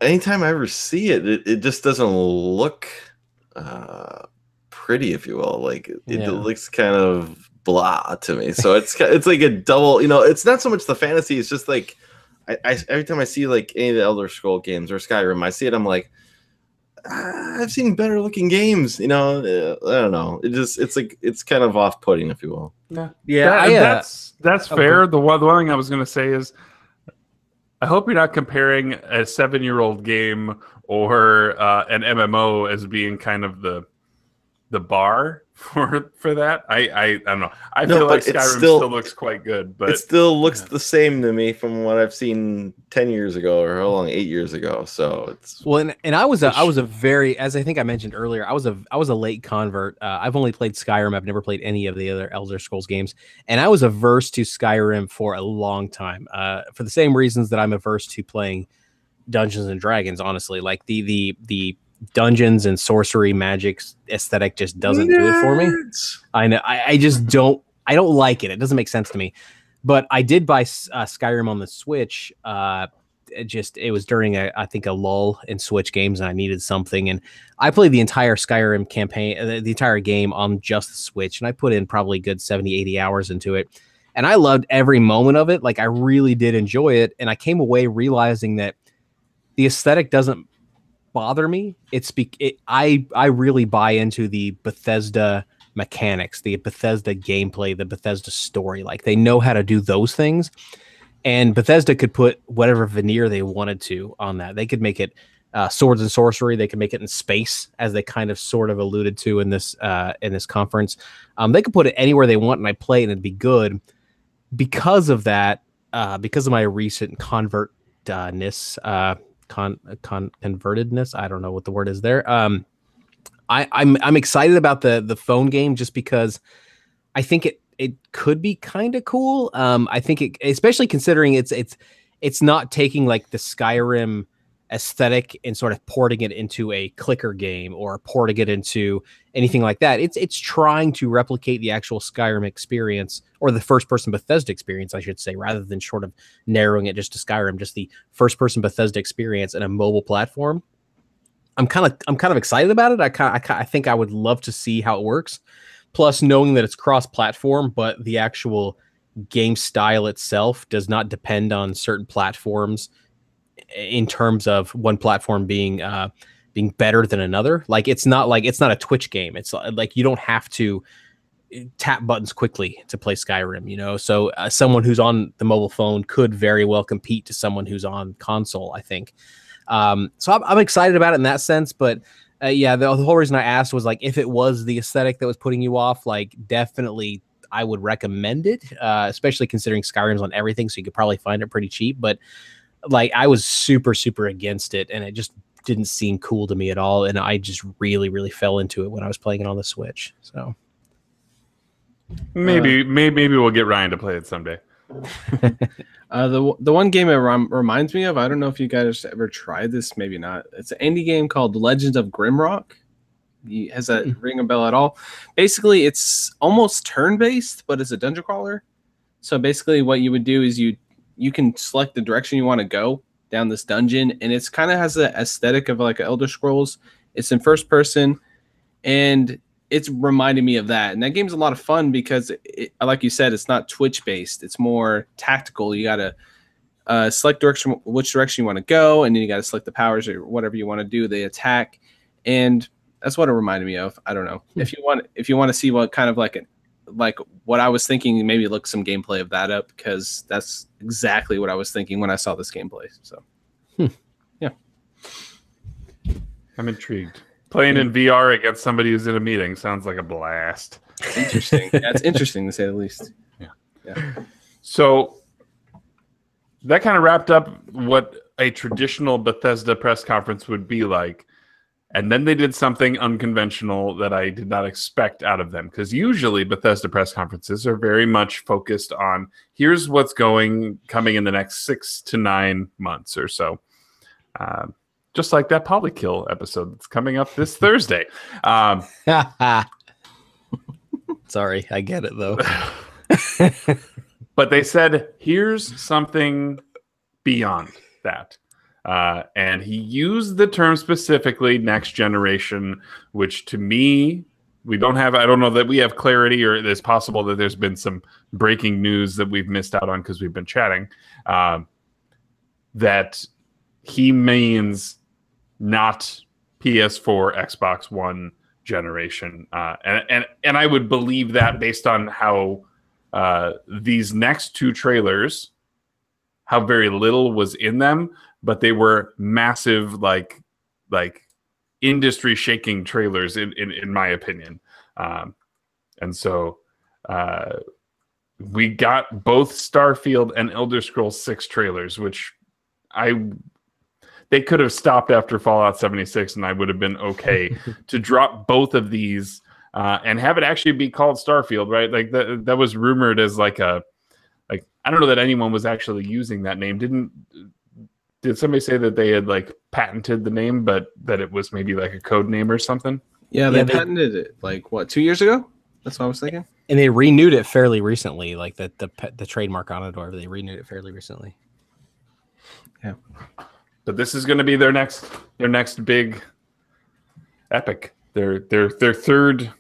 anytime I ever see it, it just doesn't look pretty, if you will. Like it looks kind of blah to me. So it's like a double. It's not so much the fantasy. It's just like I every time I see like any of the Elder Scroll games or Skyrim, I see it. I'm like, I've seen better looking games. I don't know. It's kind of off putting, if you will. Yeah. That's fair. The one thing I was going to say is, I hope you're not comparing a 7-year-old game or an MMO as being kind of the bar for that. I don't know. I feel like Skyrim still looks quite good, but it still looks the same to me from what I've seen 10 years ago, or how long, 8 years ago. So it's and I was a very, as I think I mentioned earlier, I was a late convert. I've only played Skyrim. I've never played any of the other Elder Scrolls games, and I was averse to Skyrim for a long time, for the same reasons that I'm averse to playing Dungeons and Dragons. Honestly, like the dungeons and sorcery magic aesthetic just doesn't do it for me. I know. I just don't. I don't like it. It doesn't make sense to me. But I did buy Skyrim on the Switch. It was during I think a lull in Switch games, and I needed something. And I played the entire Skyrim campaign, the entire game on just the Switch, and I put in probably good 70, 80 hours into it. And I loved every moment of it. Like, I really did enjoy it. And I came away realizing that the aesthetic doesn't bother me. I really buy into the Bethesda mechanics, the Bethesda gameplay, the Bethesda story. Like, they know how to do those things, and Bethesda could put whatever veneer they wanted to on that. They could make it swords and sorcery. They could make it in space, as they kind of sort of alluded to in this conference. They could put it anywhere they want, and I play it and it'd be good. Because of that, because of my recent convertedness, convertedness. I don't know what the word is there. I'm excited about the phone game just because I think it could be kind of cool. I think especially considering it's not taking like the Skyrim aesthetic and sort of porting it into a clicker game or porting it into anything like that. It's trying to replicate the actual Skyrim experience, or the first person Bethesda experience, I should say, rather than sort of narrowing it just to Skyrim, just the first person Bethesda experience in a mobile platform. I'm kind of excited about it. I think I would love to see how it works. Plus, knowing that it's cross-platform, but the actual game style itself does not depend on certain platforms in terms of one platform being better than another. Like, it's not a Twitch game. It's like you don't have to tap buttons quickly to play Skyrim, so someone who's on the mobile phone could very well compete to someone who's on console, I think. So I'm excited about it in that sense, but the whole reason I asked was, like, if it was the aesthetic that was putting you off, like, definitely I would recommend it, especially considering Skyrim's on everything, so you could probably find it pretty cheap. But like, I was super, super against it, and it just didn't seem cool to me at all. And I just really, really fell into it when I was playing it on the Switch. So maybe we'll get Ryan to play it someday. The one game it reminds me of, I don't know if you guys ever tried this, maybe not. It's an indie game called Legends of Grimrock. Has that ring a bell at all? Basically, it's almost turn-based, but it's a dungeon crawler. So basically what you would do is you can select the direction you want to go down this dungeon, and it's kind of has the aesthetic of like Elder Scrolls. It's in first person, and it's reminded me of that. And that game's a lot of fun because, like you said, it's not Twitch based. It's more tactical. You got to select direction, which direction you want to go, and then you got to select the powers or whatever you want to do. They attack, and that's what it reminded me of. I don't know if you want to see what kind of like what I was thinking, maybe look some gameplay of that up, because that's exactly what I was thinking when I saw this gameplay. So, yeah, I'm intrigued. Playing in VR against somebody who's in a meeting sounds like a blast. Interesting. That's interesting to say the least. Yeah. So that kind of wrapped up what a traditional Bethesda press conference would be like. And then they did something unconventional that I did not expect out of them. Because usually Bethesda press conferences are very much focused on here's what's coming in the next 6 to 9 months or so. Just like that Polykill episode that's coming up this Thursday. Sorry, I get it though. But they said, here's something beyond that. And he used the term specifically next generation, which to me, I don't know that we have clarity, or it's possible that there's been some breaking news that we've missed out on because we've been chatting, that he means not PS4, Xbox One generation. And I would believe that based on how these next two trailers, how very little was in them, but they were massive, like industry shaking trailers in my opinion. And so we got both Starfield and Elder Scrolls 6 trailers, which they could have stopped after Fallout 76 and I would have been okay to drop both of these and have it actually be called Starfield, right? Like that was rumored as I don't know that anyone was actually using that name. Did somebody say that they had patented the name, but that it was maybe like a code name or something? Yeah, they patented it 2 years ago? That's what I was thinking. And they renewed it fairly recently, like the trademark on it, or they renewed it fairly recently. Yeah. But this is going to be their next big epic. Their third,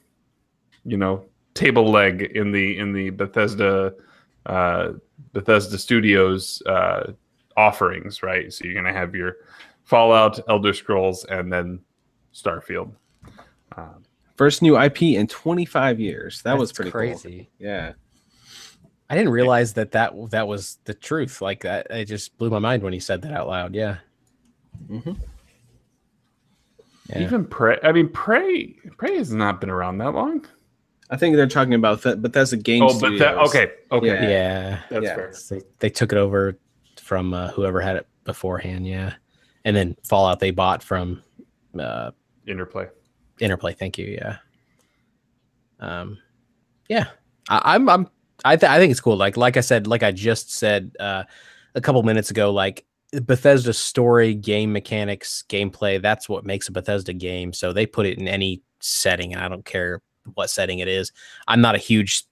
table leg in the Bethesda Studios offerings, right? So you're going to have your Fallout, Elder Scrolls, and then Starfield. First new IP in 25 years. That was pretty crazy. Cool. Yeah. I didn't realize that was the truth. Like that, it just blew my mind when he said that out loud. Yeah. Mm-hmm. Yeah. Even Prey. I mean, Prey has not been around that long. I think they're talking about Bethesda Game Studios. Okay. Yeah. That's fair. So they took it over from whoever had it beforehand. Yeah. And then Fallout they bought from Interplay. Thank you. Yeah. Yeah. I think it's cool. Like I said, like I just said a couple minutes ago, like Bethesda story, game mechanics, gameplay, that's what makes a Bethesda game. So they put it in any setting, and I don't care what setting it is. I'm not a huge,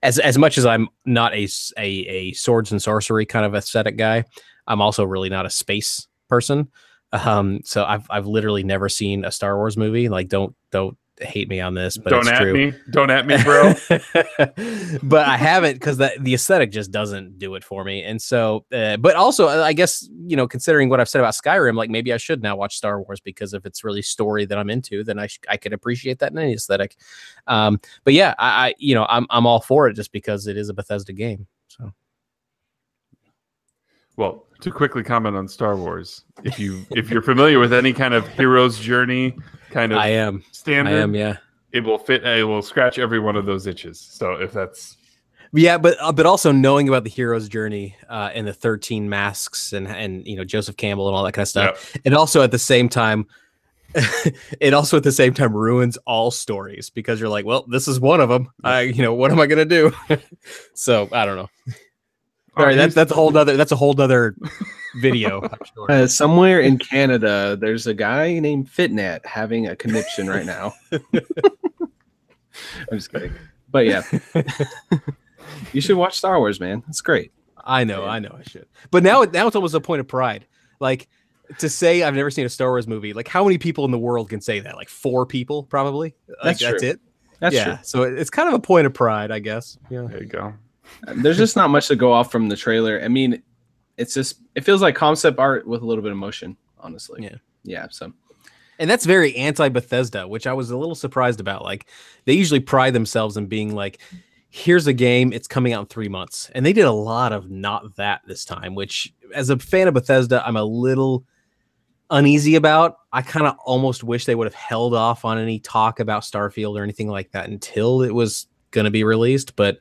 as much as I'm not a swords and sorcery kind of aesthetic guy, I'm also really not a space person. So I've literally never seen a Star Wars movie. Like don't hate me on this, but don't it's true. Don't at me, bro. But I haven't, because the aesthetic just doesn't do it for me. And so, but also, I guess, considering what I've said about Skyrim, like maybe I should now watch Star Wars, because if it's really story that I'm into, then I could appreciate that in any aesthetic. But yeah, I'm all for it just because it is a Bethesda game. So. Well, to quickly comment on Star Wars, if you're familiar with any kind of hero's journey kind of standard, I am, yeah. It will scratch every one of those itches. So if that's but also knowing about the hero's journey and the 13 masks and Joseph Campbell and all that kind of stuff, yep. And also at the same time ruins all stories, because you're like, well, this is one of them. What am I gonna do? So I don't know. Sorry, that's a whole nother video. I'm sure. Somewhere in Canada, there's a guy named Fitnat having a conniption right now. I'm just kidding. But yeah, you should watch Star Wars, man. It's great. I know I should. But now it's almost a point of pride. Like, to say I've never seen a Star Wars movie, like how many people in the world can say that? Like 4 people, probably. Like, that's it. That's true. So it's kind of a point of pride, I guess. Yeah. There you go. There's just not much to go off from the trailer. I mean, it's just, it feels like concept art with a little bit of motion, honestly. Yeah. So, and that's very anti-Bethesda, which I was a little surprised about. Like, they usually pride themselves in being like, here's a game, it's coming out in 3 months. And they did a lot of not that this time, which as a fan of Bethesda, I'm a little uneasy about. I kind of almost wish they would have held off on any talk about Starfield or anything like that until it was going to be released. But,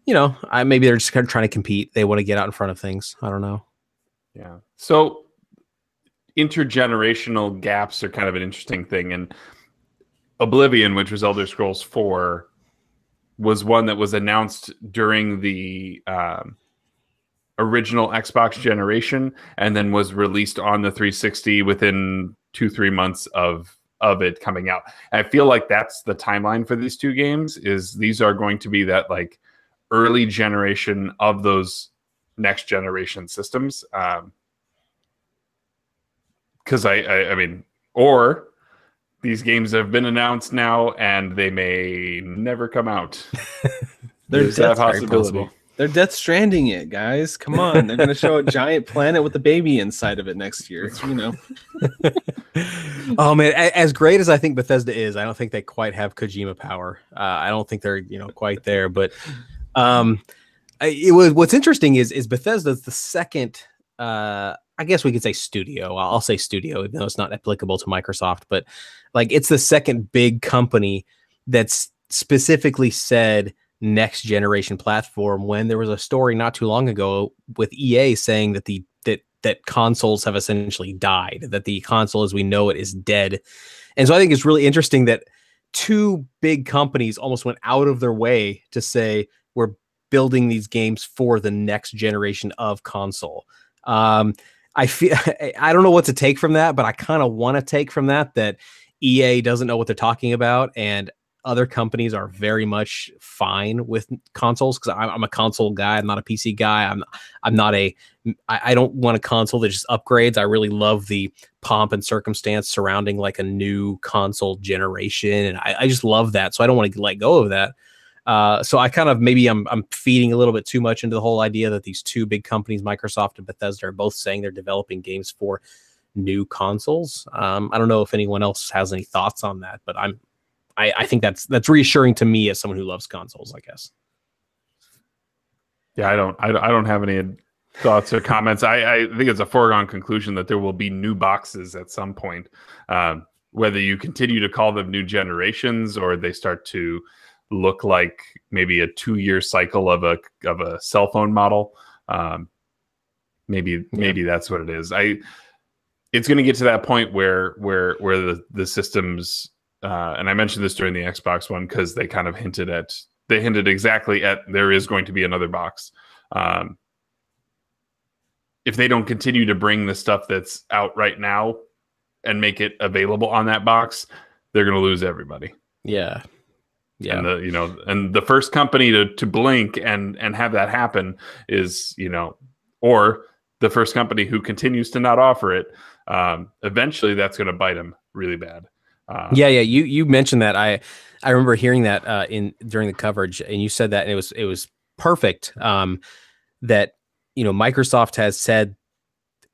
maybe they're just kind of trying to compete. They want to get out in front of things. I don't know. Yeah. So intergenerational gaps are kind of an interesting thing. And Oblivion, which was Elder Scrolls 4, was one that was announced during the original Xbox generation and then was released on the 360 within 2-3 months of it coming out. And I feel like that's the timeline for these two games. Is these are going to be that like early generation of those next generation systems. Because I mean, or these games have been announced now and they may never come out. There's that possibility. They're Death Stranding it, guys. Come on. They're going to show a giant planet with a baby inside of it next year. Oh, man. As great as I think Bethesda is, I don't think they quite have Kojima power. I don't think they're, quite there. But what's interesting is Bethesda's the second, I guess we could say studio. I'll say studio, even though it's not applicable to Microsoft. But like, it's the second big company that's specifically said next generation platform, when there was a story not too long ago with EA saying that that consoles have essentially died, that the console as we know it is dead. And so I think it's really interesting that two big companies almost went out of their way to say we're building these games for the next generation of console. I don't know what to take from that, but I kind of want to take from that EA doesn't know what they're talking about, and other companies are very much fine with consoles, because I'm a console guy. I'm not a PC guy. I don't want a console that just upgrades. I really love the pomp and circumstance surrounding like a new console generation, and I just love that. So I don't want to let go of that. So I kind of, maybe I'm feeding a little bit too much into the whole idea that these two big companies, Microsoft and Bethesda, are both saying they're developing games for new consoles. I don't know if anyone else has any thoughts on that, but I think that's reassuring to me as someone who loves consoles, I guess. Yeah, I don't have any thoughts or comments. I think it's a foregone conclusion that there will be new boxes at some point, whether you continue to call them new generations or they start to look like maybe a 2-year cycle of a cell phone model. Maybe that's what it is. It's going to get to that point where the systems, and I mentioned this during the Xbox one because they kind of hinted exactly at there is going to be another box. If they don't continue to bring the stuff that's out right now and make it available on that box, they're going to lose everybody. Yeah. Yeah. And the first company to blink and have that happen is, or the first company who continues to not offer it, eventually that's going to bite them really bad. Yeah. You mentioned that. I remember hearing that during the coverage, and you said that, and it was perfect. That Microsoft has said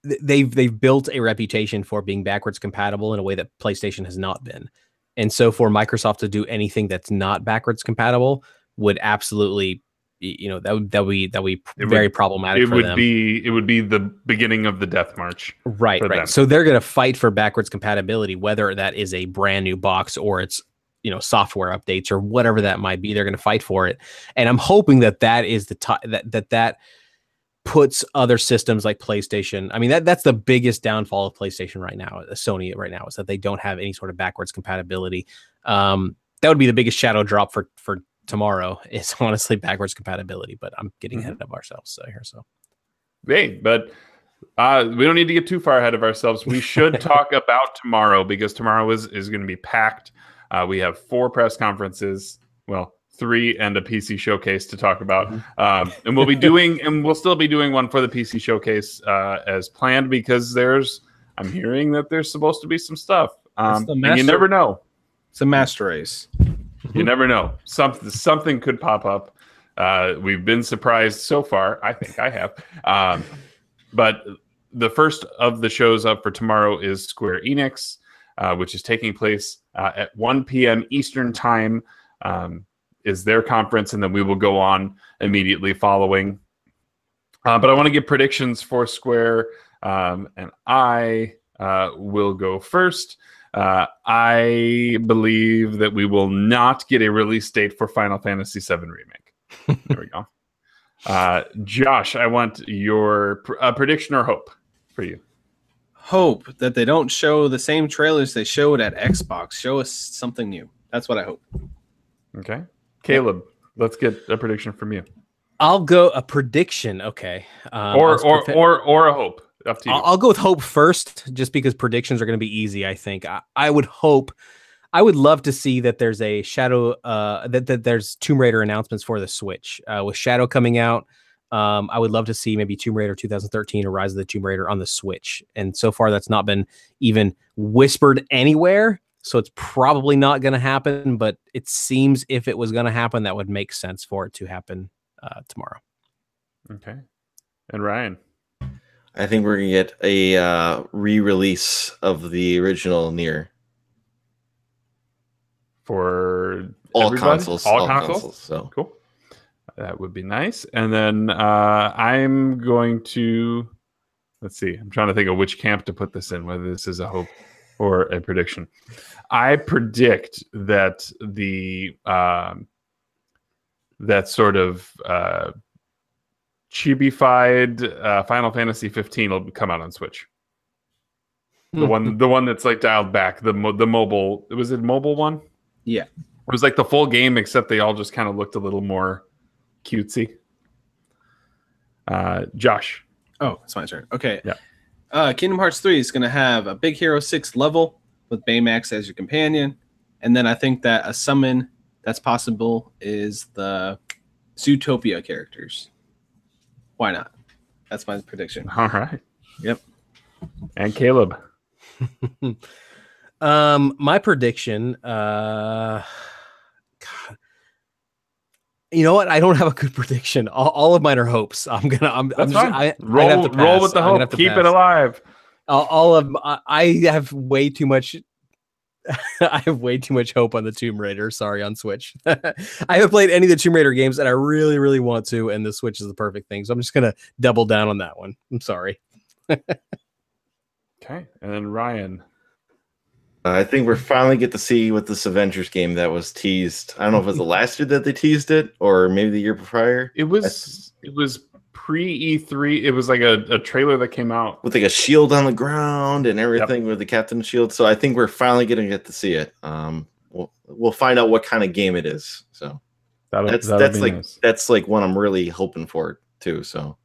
they've built a reputation for being backwards compatible in a way that PlayStation has not been. And so for Microsoft to do anything that's not backwards compatible would absolutely, that would be very problematic for them. It would be the beginning of the death march. Right. Them. So they're going to fight for backwards compatibility, whether that is a brand new box or it's, software updates or whatever that might be. They're going to fight for it. And I'm hoping that is that puts other systems like PlayStation. I mean, that's the biggest downfall of PlayStation right now, Sony right now, is that they don't have any sort of backwards compatibility. That would be the biggest shadow drop for tomorrow, is honestly backwards compatibility, but I'm getting ahead of ourselves here. So, hey, but we don't need to get too far ahead of ourselves. We should talk about tomorrow, because tomorrow is going to be packed. We have 4 press conferences. Well, 3 and a PC showcase to talk about. And we'll still be doing one for the PC showcase as planned, because I'm hearing that there's supposed to be some stuff. And you never know. It's a master race. You never know. Something could pop up. We've been surprised so far. I think I have. But the first of the shows up for tomorrow is Square Enix, which is taking place at 1 p.m. Eastern time, is their conference, and then we will go on immediately following. But I want to give predictions for Square, and I will go first. I believe that we will not get a release date for Final Fantasy VII Remake. There we go. Josh, I want your prediction or hope for you. Hope that they don't show the same trailers they showed at Xbox. Show us something new. That's what I hope. Okay. Caleb, let's get a prediction from you. I'll go a prediction. Okay. Or a hope. Up to you. I'll go with hope first, just because predictions are going to be easy. I think I would hope. I would love to see that there's a Shadow, that there's Tomb Raider announcements for the Switch. With Shadow coming out, I would love to see maybe Tomb Raider 2013 or Rise of the Tomb Raider on the Switch. And so far, that's not been even whispered anywhere. So it's probably not going to happen. But it seems if it was going to happen, that would make sense for it to happen tomorrow. Okay. And Ryan? I think we're going to get a re-release of the original Nier. For all everybody? consoles. All consoles? So cool. That would be nice. And then I'm going to, let's see, I'm trying to think of which camp to put this in, whether this is a hope or a prediction. I predict that the that sort of chibi-fied Final Fantasy 15 will come out on Switch. The one that's like dialed back, the mobile. Was it mobile one? Yeah. It was like the full game, except they all just kind of looked a little more cutesy. Josh. Oh, it's my turn. Okay. Yeah. Kingdom Hearts 3 is going to have a Big Hero 6 level with Baymax as your companion. And then I think that a summon that's possible is the Zootopia characters. Why not? That's my prediction. All right. Yep. And Caleb. My prediction, God, you know what? I don't have a good prediction. All of mine are hopes. I'm fine. Roll with the hope. Keep it alive. I have way too much. I have way too much hope on the Tomb Raider. Sorry, on Switch. I haven't played any of the Tomb Raider games, and I really, really want to. And the Switch is the perfect thing, so I'm just gonna double down on that one. I'm sorry. Okay, and then Ryan. I think we're finally get to see what this Avengers game that was teased. I don't know if it was the last year that they teased it, or maybe the year prior. It was pre E3. It was like a trailer that came out with like a shield on the ground and everything with the Captain Shield. So I think we're finally going to get to see it. We'll find out what kind of game it is. So that's like what I'm really hoping for too. So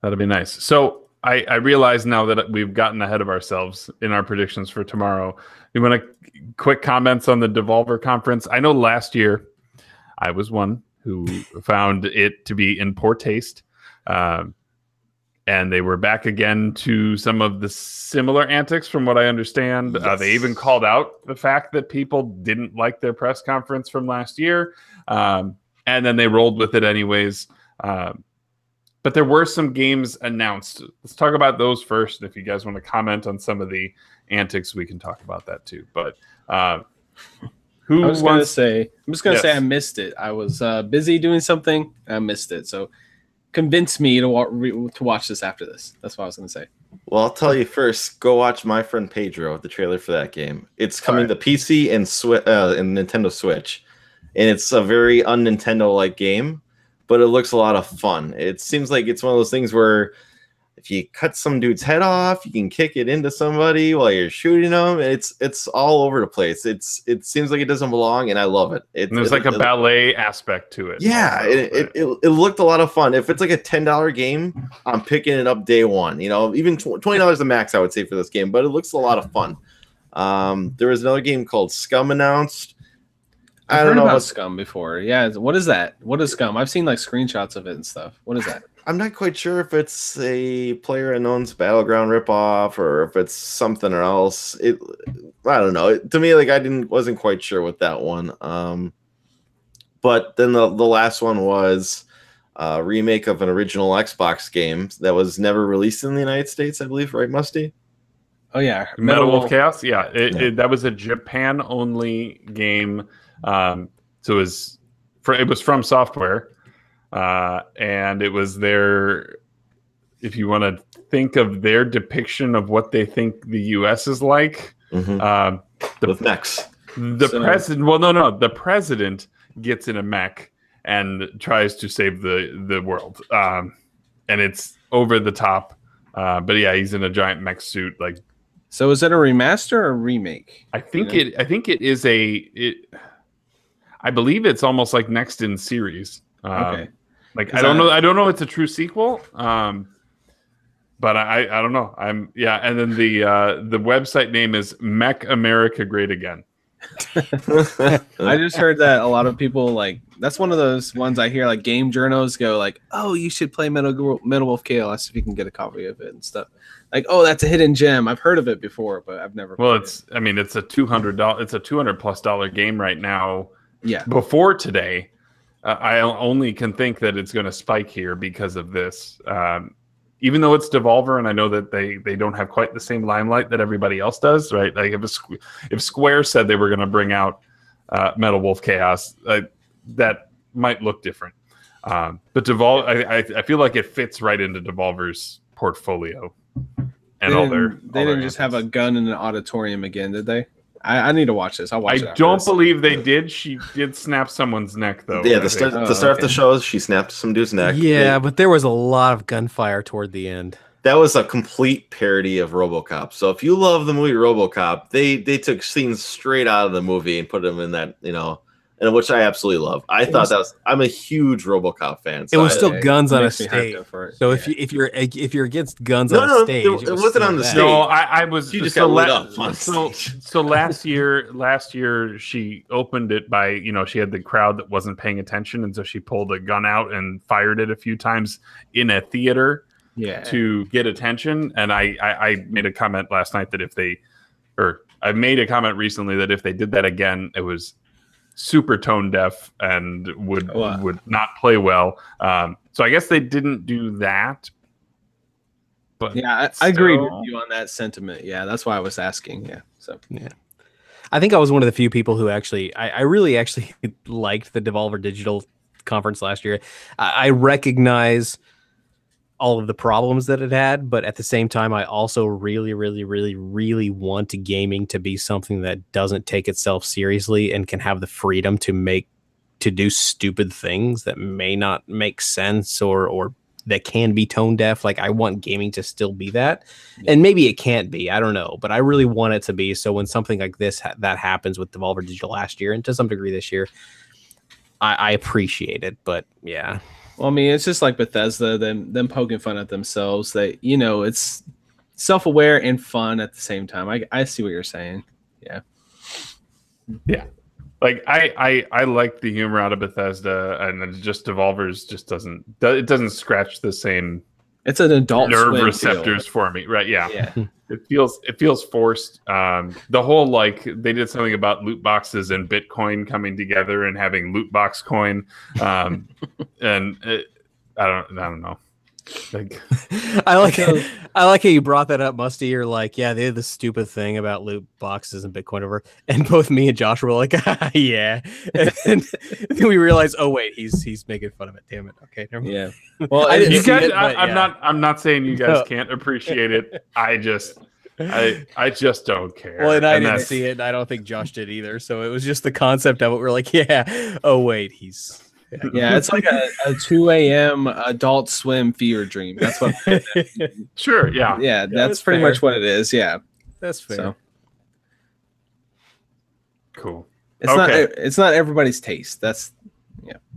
that'll be nice. So I realize now that we've gotten ahead of ourselves in our predictions for tomorrow. You want to quick comments on the Devolver conference? I know last year I was one who found it to be in poor taste. And they were back again to some of the similar antics from what I understand. Yes. They even called out the fact that people didn't like their press conference from last year. And then they rolled with it anyways. But there were some games announced. Let's talk about those first. If you guys want to comment on some of the antics, we can talk about that too. But I'm just going to say I missed it. I was busy doing something. I missed it. So convince me to watch this after this. That's what I was going to say. Well, I'll tell you first. Go watch My Friend Pedro, the trailer for that game. It's coming to PC and Nintendo Switch. And it's a very un-Nintendo-like game. But it looks a lot of fun. It seems like it's one of those things where if you cut some dude's head off, you can kick it into somebody while you're shooting them. It's all over the place. It seems like it doesn't belong, and I love it. There's like a ballet aspect to it. Yeah, also, it looked a lot of fun. If it's like a $10 game, I'm picking it up day one. You know, even $20 the max I would say for this game. But it looks a lot of fun. There was another game called Scum announced. I've heard about Scum before. Yeah, what is that? What is Scum? I've seen like screenshots of it and stuff. What is that? I'm not quite sure if it's a PlayerUnknown's Battleground ripoff or if it's something else. I don't know. To me, like wasn't quite sure with that one. But then the last one was remake of an original Xbox game that was never released in the United States, I believe, right, Musty? Oh yeah, Metal Wolf Chaos. Yeah, that was a Japan only game. So it was from Software, and it was their. If you want to think of their depiction of what they think the U.S. is like, with mechs. President. Well, no. The president gets in a mech and tries to save the world, and it's over the top. But yeah, he's in a giant mech suit, like. So is it a remaster or a remake? I think it is I believe it's almost like next in series. Okay. Like I don't know it's a true sequel. But I don't know. And then the website name is Mech America Great Again. I just heard that a lot of people like that's one of those ones I hear like game journos go like, oh, you should play Metal Wolf Chaos if you can get a copy of it and stuff. Like, oh, that's a hidden gem. I've heard of it before, but I've never. Well, it's a $200 game right now. Yeah. Before today, I only can think that it's going to spike here because of this. Even though it's Devolver, and I know that they don't have quite the same limelight that everybody else does, right? Like if Square said they were going to bring out Metal Wolf Chaos, that might look different. But Devolver, I feel like it fits right into Devolver's portfolio. And they didn't just have a gun in an auditorium again, did they? I need to watch this. I'll watch it. I don't believe they did. She did snap someone's neck, though. Yeah, the start of the show, she snapped some dude's neck. Yeah, but there was a lot of gunfire toward the end. That was a complete parody of RoboCop. So if you love the movie RoboCop, they took scenes straight out of the movie and put them in that, and which I absolutely love. I'm a huge RoboCop fan. So it was still guns on a stage. So if you're against guns on a stage, it wasn't on the stage. No, I was. She just got lit up. So last year she opened it by she had the crowd that wasn't paying attention, and so she pulled a gun out and fired it a few times in a theater. Yeah. To get attention, and I made a comment last night that I made a comment recently that if they did that again, it was super tone deaf and would not play well. So I guess they didn't do that. But yeah, I agree with you on that sentiment. Yeah, that's why I was asking. Yeah. So yeah. I think I was one of the few people who actually I really actually liked the Devolver Digital conference last year. I recognize all of the problems that it had, but at the same time, I also really, really, really, really want gaming to be something that doesn't take itself seriously and can have the freedom to do stupid things that may not make sense or that can be tone deaf. Like I want gaming to still be that, and maybe it can't be. I don't know, but I really want it to be. So when something like this that happens with Devolver Digital last year and to some degree this year, I appreciate it. But yeah. Well, I mean, it's just like Bethesda, them poking fun at themselves. That it's self-aware and fun at the same time. I see what you're saying. Yeah. Yeah. Like I like the humor out of Bethesda, and it just Devolver's just doesn't scratch the same. It's an adult nerve receptors for me, right? Yeah. It feels forced. The whole they did something about loot boxes and Bitcoin coming together and having loot box coin, and I don't know. I like how you brought that up, Musty. You're like, yeah, they did the stupid thing about loot boxes and Bitcoin over, and both me and Josh were like, yeah, and then we realized, oh wait, he's making fun of it. Damn it. Okay, never mind. Yeah. Well, you guys, I'm not saying you guys can't appreciate it. I just don't care. Well, and I didn't see it, and I don't think Josh did either. So it was just the concept of it. We're like, yeah, oh wait, he's. Yeah, it's like a 2 a.m. Adult Swim fever dream. That's what. Sure. Yeah. Yeah, that's pretty much what it is. Yeah, that's fair. So. Cool. It's not everybody's taste. That's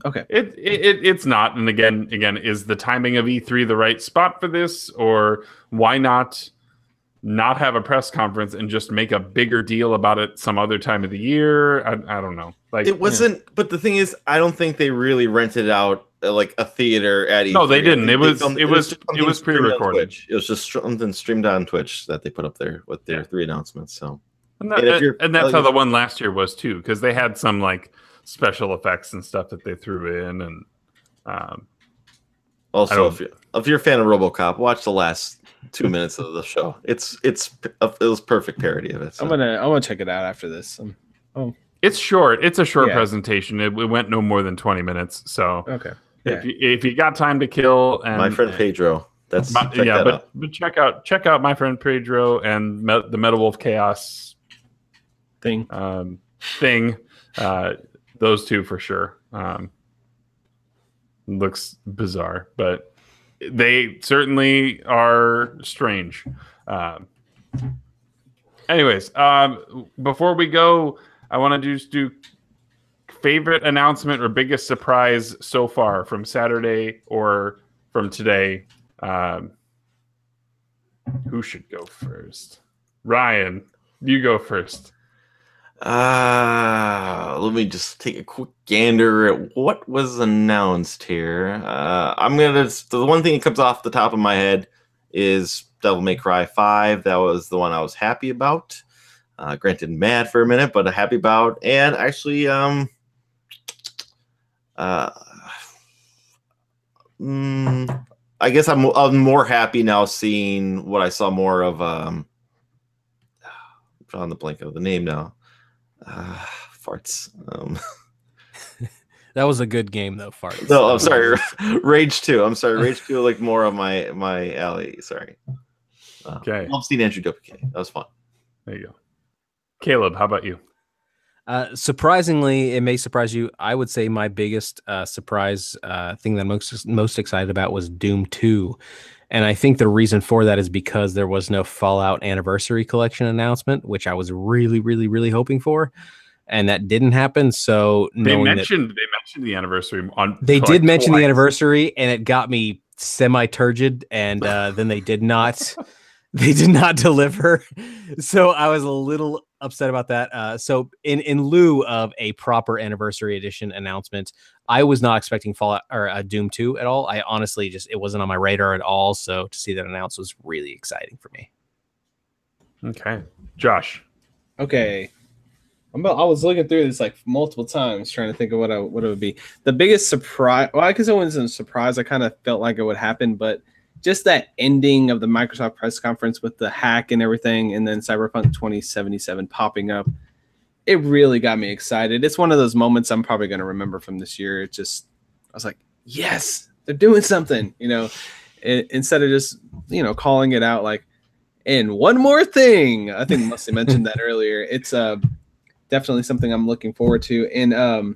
okay. It's not. And again, is the timing of E3 the right spot for this, or why not have a press conference and just make a bigger deal about it some other time of the year? I don't know. Like it wasn't, but the thing is, I don't think they really rented out like a theater at E3. No, they didn't. It was pre-recorded. It was just something streamed on Twitch that they put up there with their 3 announcements. So, and that's how the one last year was too, because they had some like special effects and stuff that they threw in, and Also, if you're a fan of RoboCop, watch the last 2 minutes of the show. It was perfect parody of it. So. I'm gonna check it out after this. It's short. It's a short presentation. It went no more than 20 minutes. So okay. If you got time to kill, and My Friend Pedro. But check out My Friend Pedro and the Metal Wolf Chaos thing. Those two for sure. Looks bizarre, but they certainly are strange. Anyways, before we go, I want to just do favorite announcement or biggest surprise so far from Saturday or from today. Who should go first? Ryan, you go first. Let me just take a quick gander at what was announced here. The one thing that comes off the top of my head is Devil May Cry 5. That was the one I was happy about. Granted, mad for a minute, but happy about. And actually, I guess I'm more happy now seeing what I saw more of. I'm drawing the blank of the name now. Farts. That was a good game though. Farts. No, I'm sorry. Rage 2. I'm sorry. Rage 2, like more of my alley. Sorry. Okay. I've seen Andrew WK. That was fun. There you go. Caleb, how about you? Surprisingly, it may surprise you. I would say my biggest surprise thing that I'm most excited about was Doom 2. And I think the reason for that is because there was no Fallout Anniversary Collection announcement, which I was really, really, really hoping for. And that didn't happen. So they mentioned the anniversary on. They did mention the anniversary, and it got me semi-turgid. And then they did not. They did not deliver. So I was a little upset about that. So in lieu of a proper anniversary edition announcement, I was not expecting Fallout or Doom 2 at all. I honestly it wasn't on my radar at all. So to see that announced was really exciting for me. Okay. Josh. Okay. I was looking through this like multiple times trying to think of what it would be. The biggest surprise, well, I guess it wasn't a surprise. I kind of felt like it would happen, but just that ending of the Microsoft press conference with the hack and everything, and then Cyberpunk 2077 popping up, it really got me excited. It's one of those moments I'm probably going to remember from this year. I was like, yes, they're doing something, instead of just, calling it out like, and one more thing. I think Musty mentioned that earlier. It's definitely something I'm looking forward to. And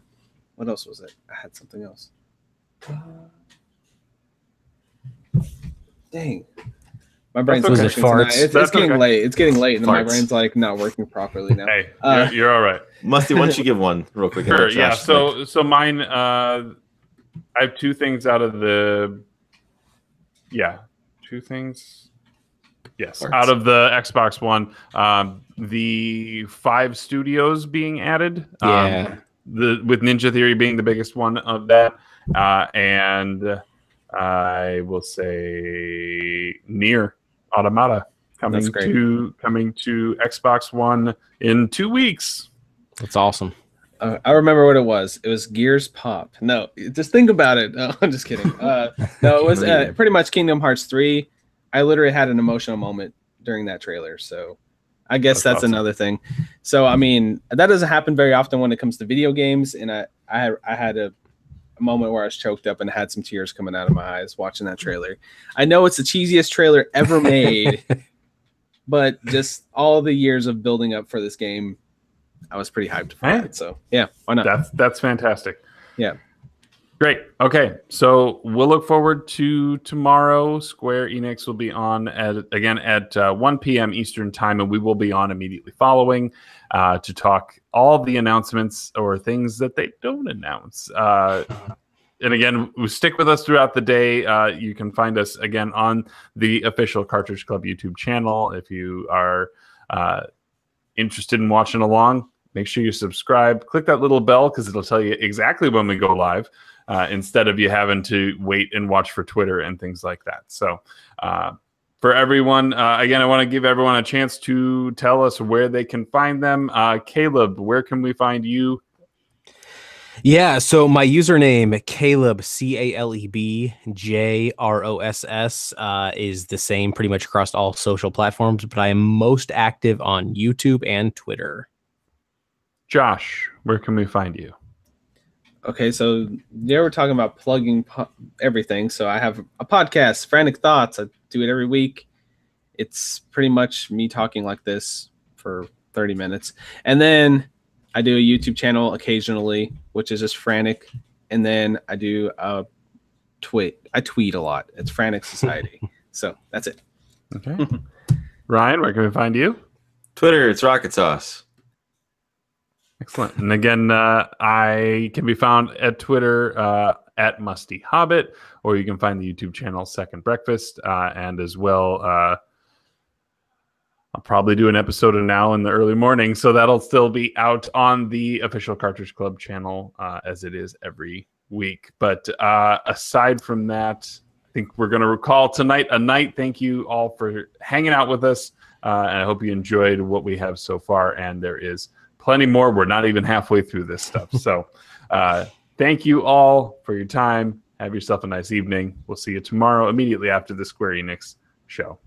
what else was it? I had something else. Dang. My brain's farts. It's getting late. It's getting late, and my brain's like not working properly now. Hey, you're all right. Musty, why don't you give one real quick? Sure, yeah. So mine, I have two things out of the. Yeah, two things. Yes, Farts. out of the Xbox One, the 5 studios being added. Yeah. With Ninja Theory being the biggest one of that, and I will say Nier Automata coming to Xbox One in 2 weeks. That's awesome. I remember what it was. It was Gears Pop. No, just think about it. No, I'm just kidding. No, it was pretty much Kingdom Hearts 3. I literally had an emotional moment during that trailer. So I guess that's awesome. Another thing. So, I mean, that doesn't happen very often when it comes to video games. And I had a moment where I was choked up and had some tears coming out of my eyes watching that trailer. I know it's the cheesiest trailer ever made, but just all the years of building up for this game, I was pretty hyped for it. So yeah, why not? That's fantastic. Yeah. Great. Okay. So we'll look forward to tomorrow. Square Enix will be on at 1 p.m. Eastern time, and we will be on immediately following to talk all the announcements or things that they don't announce. And again, stick with us throughout the day. You can find us again on the official Cartridge Club YouTube channel. If you are interested in watching along, make sure you subscribe. Click that little bell because it'll tell you exactly when we go live. Instead of you having to wait and watch for Twitter and things like that. So for everyone, again, I want to give everyone a chance to tell us where they can find them. Caleb, where can we find you? Yeah, so my username Caleb CalebJROSS is the same pretty much across all social platforms, but I am most active on YouTube and Twitter. Josh, where can we find you? Okay, so they were talking about plugging everything. So I have a podcast, Frantic Thoughts. I do it every week. It's pretty much me talking like this for 30 minutes. And then I do a YouTube channel occasionally, which is just Frantic. And then I do a tweet. I tweet a lot. It's Frantic Society. So that's it. Okay. Ryan, where can we find you? Twitter, it's Rocket Sauce. Excellent. And again, I can be found at Twitter at Musty Hobbit, or you can find the YouTube channel Second Breakfast, and as well, I'll probably do an episode of now in the early morning, so that'll still be out on the official Cartridge Club channel as it is every week. But aside from that, I think we're going to call tonight a night. Thank you all for hanging out with us, and I hope you enjoyed what we have so far, and there is plenty more. We're not even halfway through this stuff. So thank you all for your time. Have yourself a nice evening. We'll see you tomorrow immediately after the Square Enix show.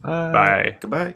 Bye. Goodbye.